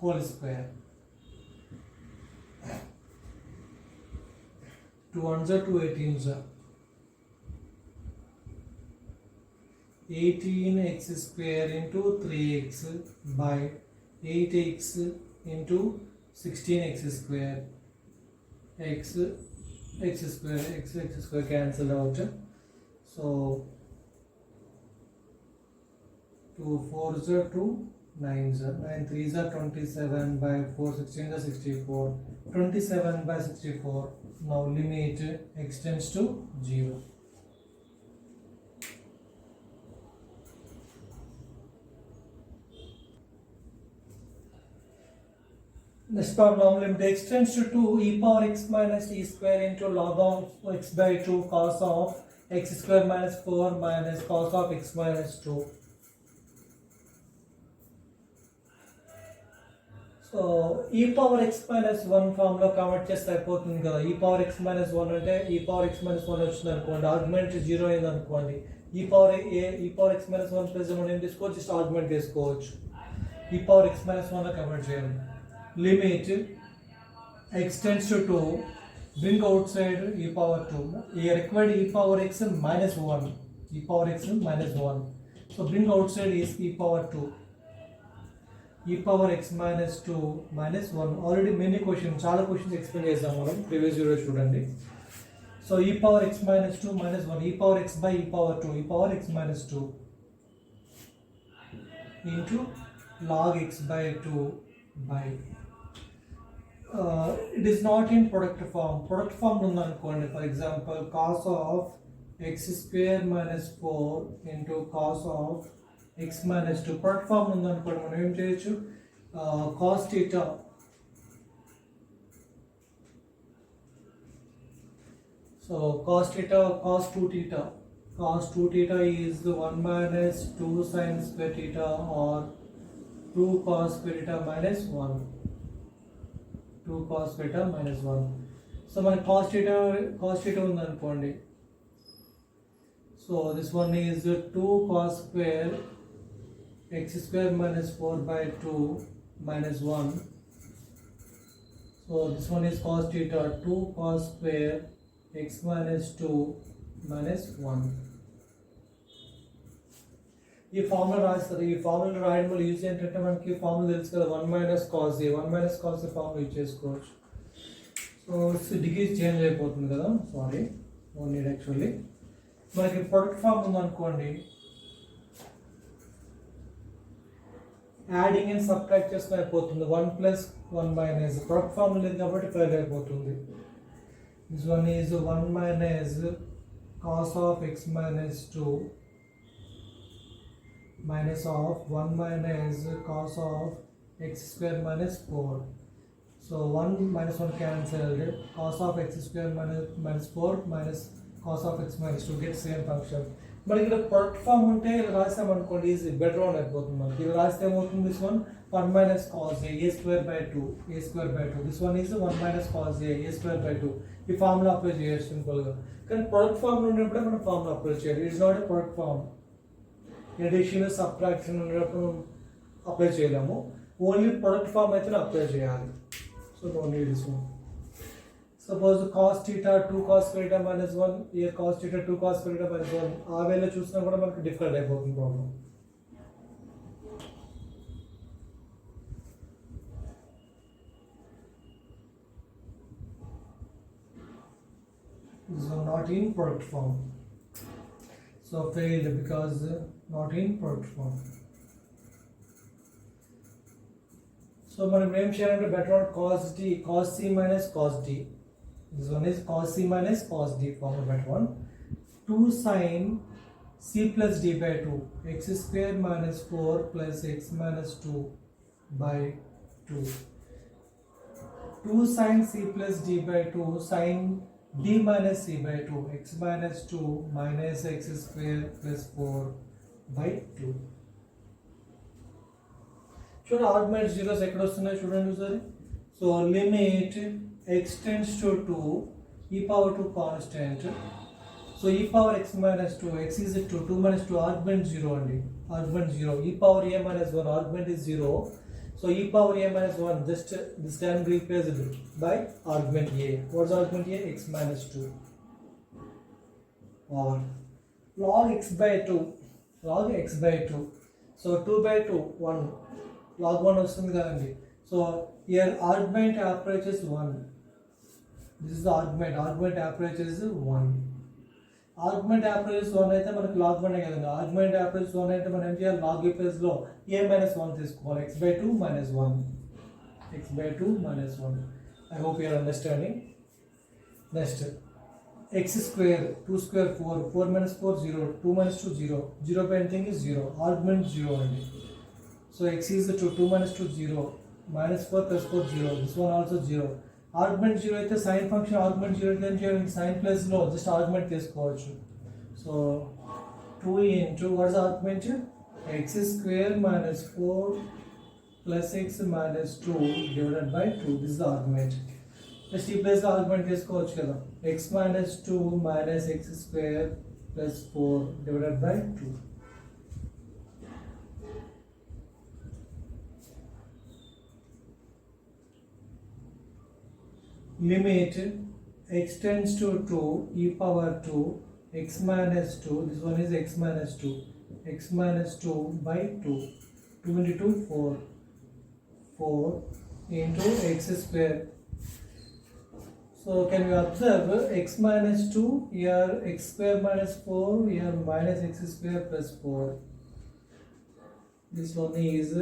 [SPEAKER 1] whole square 2 1s 2 18s 18x square into 3x by 8x into 16x square x square cancel out. So 2 4s 2 9s 9 3s 27 by 4 16 64 27 by 64. Now limit x tends to 0. Next problem, limit x tends to 2 e power x minus e square into log of x by 2 cos of x square minus 4 minus cos of x minus 2. So e power x minus 1 form లో convert చేస్తే అయిపోతుంది కదా. e power x minus 1 అంటే e power x minus 1 వచ్చింది అనుకోండి, argument 0 అయింది అనుకోండి, e power x minus 1 plus మనం ఏం తీసుకోవచ్చు? జస్ట్ ఆర్గ్యుమెంట్ తీసుకోవచ్చు. e power x minus 1 లో కన్వర్ట్ చేయాలి. Limit x tends to 2, bring outside e power 2. Here required e power x minus 1. e power x minus 1. So bring outside is e power 2. e power x minus 2 minus 1. Already many questions, చాలా questions explain చేసాం మనం previous video చూడండి. So e power x minus 2 minus 1, e power x by e power 2, e power x minus 2 into log x by 2 by it is not in product form. Product form ఉందనుకోండి, for example cos of x square minus 4 into cos of x minus 2. product form ఉందనుకోండి, మనం ఏం చేయొచ్చు, cos theta so cos theta, cos 2 theta, cos 2 theta is 1 minus 2 sin square theta or 2 cos square theta minus 1, 2 cos square theta minus 1. so మన cos theta ఉందనుకోండి, so this one is 2 cos square x square minus 4 by 2 minus 1. so this one is cos theta 2 cos square x minus 2 minus 1. ఈ formula రాస్తారు. ఈ formula రాయడం వల్ల use ఏంటంటే మనకి formula తెలుసు కదా, 1 minus cos A, 1 minus cos A formula use చేసుకోవచ్చు. సో డిగ్రీస్ చేంజ్ అయిపోతుంది కదా, సారీ నో నీడ్. యాక్చువల్లీ మనకి ప్రొడక్ట్ ఫార్మ్ ఉందనుకోండి, యాడింగ్ అండ్ సబ్ట్రాక్ట్ చేసుకుని అయిపోతుంది. 1 ప్లస్ 1 మైనస్, ప్రొడక్ట్ ఫార్మ్ లేదు కాబట్టి ఫెయిల్ అయిపోతుంది. This one is 1 minus cos of X minus 2 minus of 1 minus cos of x square minus 4. so 1 minus 1 cancelled, cos of x square minus 4 minus cos of x minus 2 get same function. మరి ఇక్కడ product form ఉంటే ఇలా రాసామనుకోండి, easy better round అయిపోతుంది మనకి. ఇలా రాస్తే ఏమవుతుంది, this one 1 minus cos a square by 2, a square by 2. This one is 1 minus cos a square by 2. ఈ ఫార్ములా అప్లై చేయొచ్చు సింపుల్గా. కానీ ప్రొడక్ట్ ఫార్మ్ ఉన్నప్పుడే మనం ఫార్ములా అప్లై చేయాలి. It's not a product form. Addition subtraction ఉన్నప్పుడు apply చేయలేము, only product form అయితే అప్లై చేయాలి. So no need this one. Suppose cos theta 2 cos square theta minus 1, year cos theta 2 cos square theta minus 1. ఆ వేలో చూసినా కూడా మనకి different అయిపోతుంది problem. So not in product form. So failed because not in product form. So మనం ఏం చేయాలంటే better on cos d, cos c minus cos d. This one is cos c minus cos d form of better one. 2 sin c plus d by 2, x square minus 4 plus x minus 2 by 2. 2 sin c plus d by 2 sin d minus c by 2, x minus 2 minus x square plus 4 by 2. చూడండి argument zeros ఎక్కడ వస్తున్నాయి చూడండి ఒకసారి. So limit x tends to 2 e power 2 constant. So e power x minus 2, x is 2 minus 2 argument 0 అండి, argument 0. e power a minus 1 argument is 0. So e power a minus 1, just this can be replaced by argument a. What is argument a? X minus 2 or log x by 2, log x by 2. So 2 by 2 1, log 1 వస్తుంది కదండి. So here argument approaches 1. This is the argument approaches 1. Argument average 1 అయితే మనకి log 1 కదండి. Argument average 1 అయితే మనం ఏం చేయాలి, log ఏ place లో a minus 1 తీసుకోవాలి. x by 2 minus 1, x by 2 minus 1. I hope you are understanding. Next x square 2 square 4, 4 minus 4 0, 2 minus 2 0, 0 by anything is 0, argument 0 అండి. So x is 2 minus 2 0, minus 4 plus 4 0, this one also 0. Argument 0 అయితే sine function argument 0 అయితే ఏం చేయాలి, sign plus లో just argument తీసుకోవచ్చు. So 2 into what is argument, x square minus 4 plus x minus 2 divided by 2. This is the argument. Just ఈ place లో argument తీసుకోవచ్చు కదా, x minus 2 minus x square plus 4 divided by 2. Limit x tends to 2 e power 2 x minus 2, this one is x minus 2, x minus 2 by 2, 2 into 2 4, 4 into x square. So can you observe x minus 2, here x square minus 4, here minus x square plus 4. This one is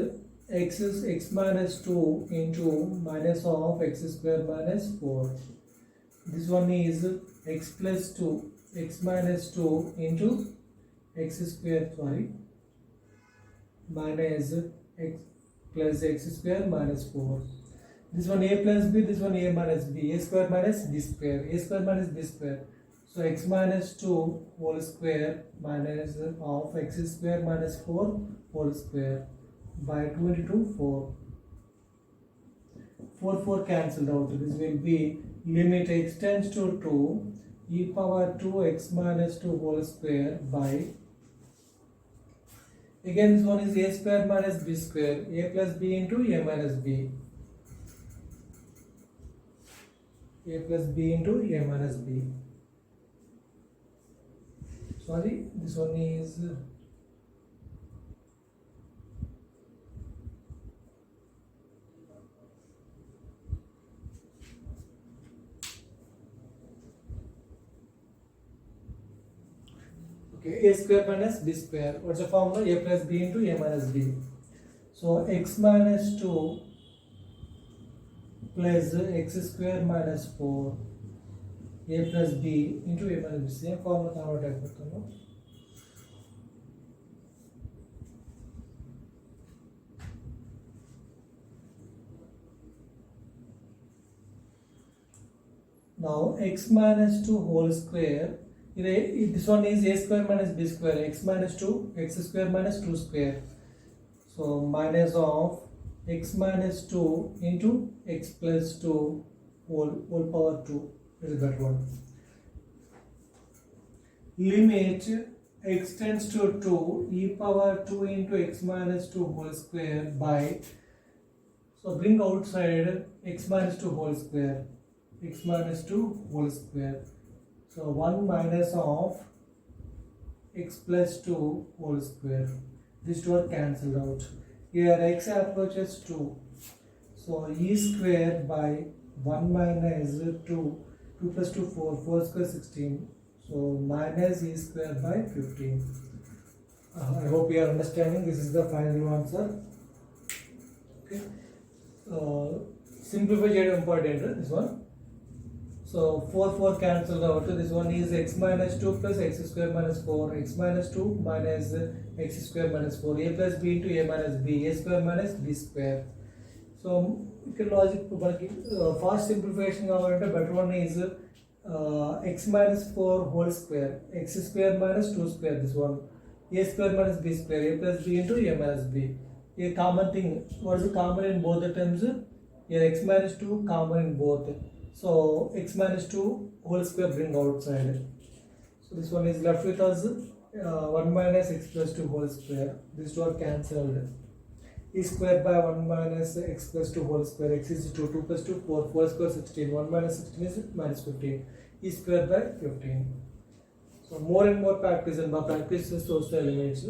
[SPEAKER 1] x minus 2 into minus of x square minus 4. This one is x plus 2, x minus 2 into x square, minus x plus x square minus 4. This one a plus b, this one a minus b, a square minus b square, a square minus b square. So x minus 2 whole square minus of x square minus 4 whole square by 2 into 2, 4. 4 cancelled out. This will be limit x tends to 2 e power 2x minus 2 whole square by, again this one is a square minus b square, a plus b into a minus b, a plus b into a minus b. Sorry, this one is a square minus b square. What's the formula? A plus b into a minus b. So x minus 2 plus x square minus 4 a plus b into a minus b. Same formula convert agibirtano. Now x minus 2 whole square. This one is a square minus b square, x minus 2, x square minus 2 square. So minus of x minus 2 into x plus 2 whole power 2 is that one. Limit x tends to 2 e power 2 into x minus 2 whole square by, so bring outside x minus 2 whole square, x minus 2 whole square. So 1 minus of x plus 2 whole square. These two are cancelled out. Here x approaches 2. So e square by 1 minus 2. 2 plus 2 4. 4 square 16. So minus e square by 15. I hope you are understanding. This is the final answer. Okay. Simplify is important. This one. So 4 cancelled out. This one is x minus 2 plus x square minus 4, x minus 2 minus x square minus 4, a plus b into a minus b, a square minus b square. So logic fast simplification better one is x minus 4 whole square, x square minus 2 square, this one, a square minus b square, a plus b into a minus b. A common thing, what is common in both the terms? Here x minus 2 common in both. So x minus 2 whole square bring outside. So this one is left with us 1 minus x plus 2 whole square. These two are cancelled. E square by 1 minus x plus 2 whole square. X is 2, 2 plus 2 4, 4 square 16, 1 minus 16 is minus 15. E square by 15. So more and more practice, and by practice is also elements.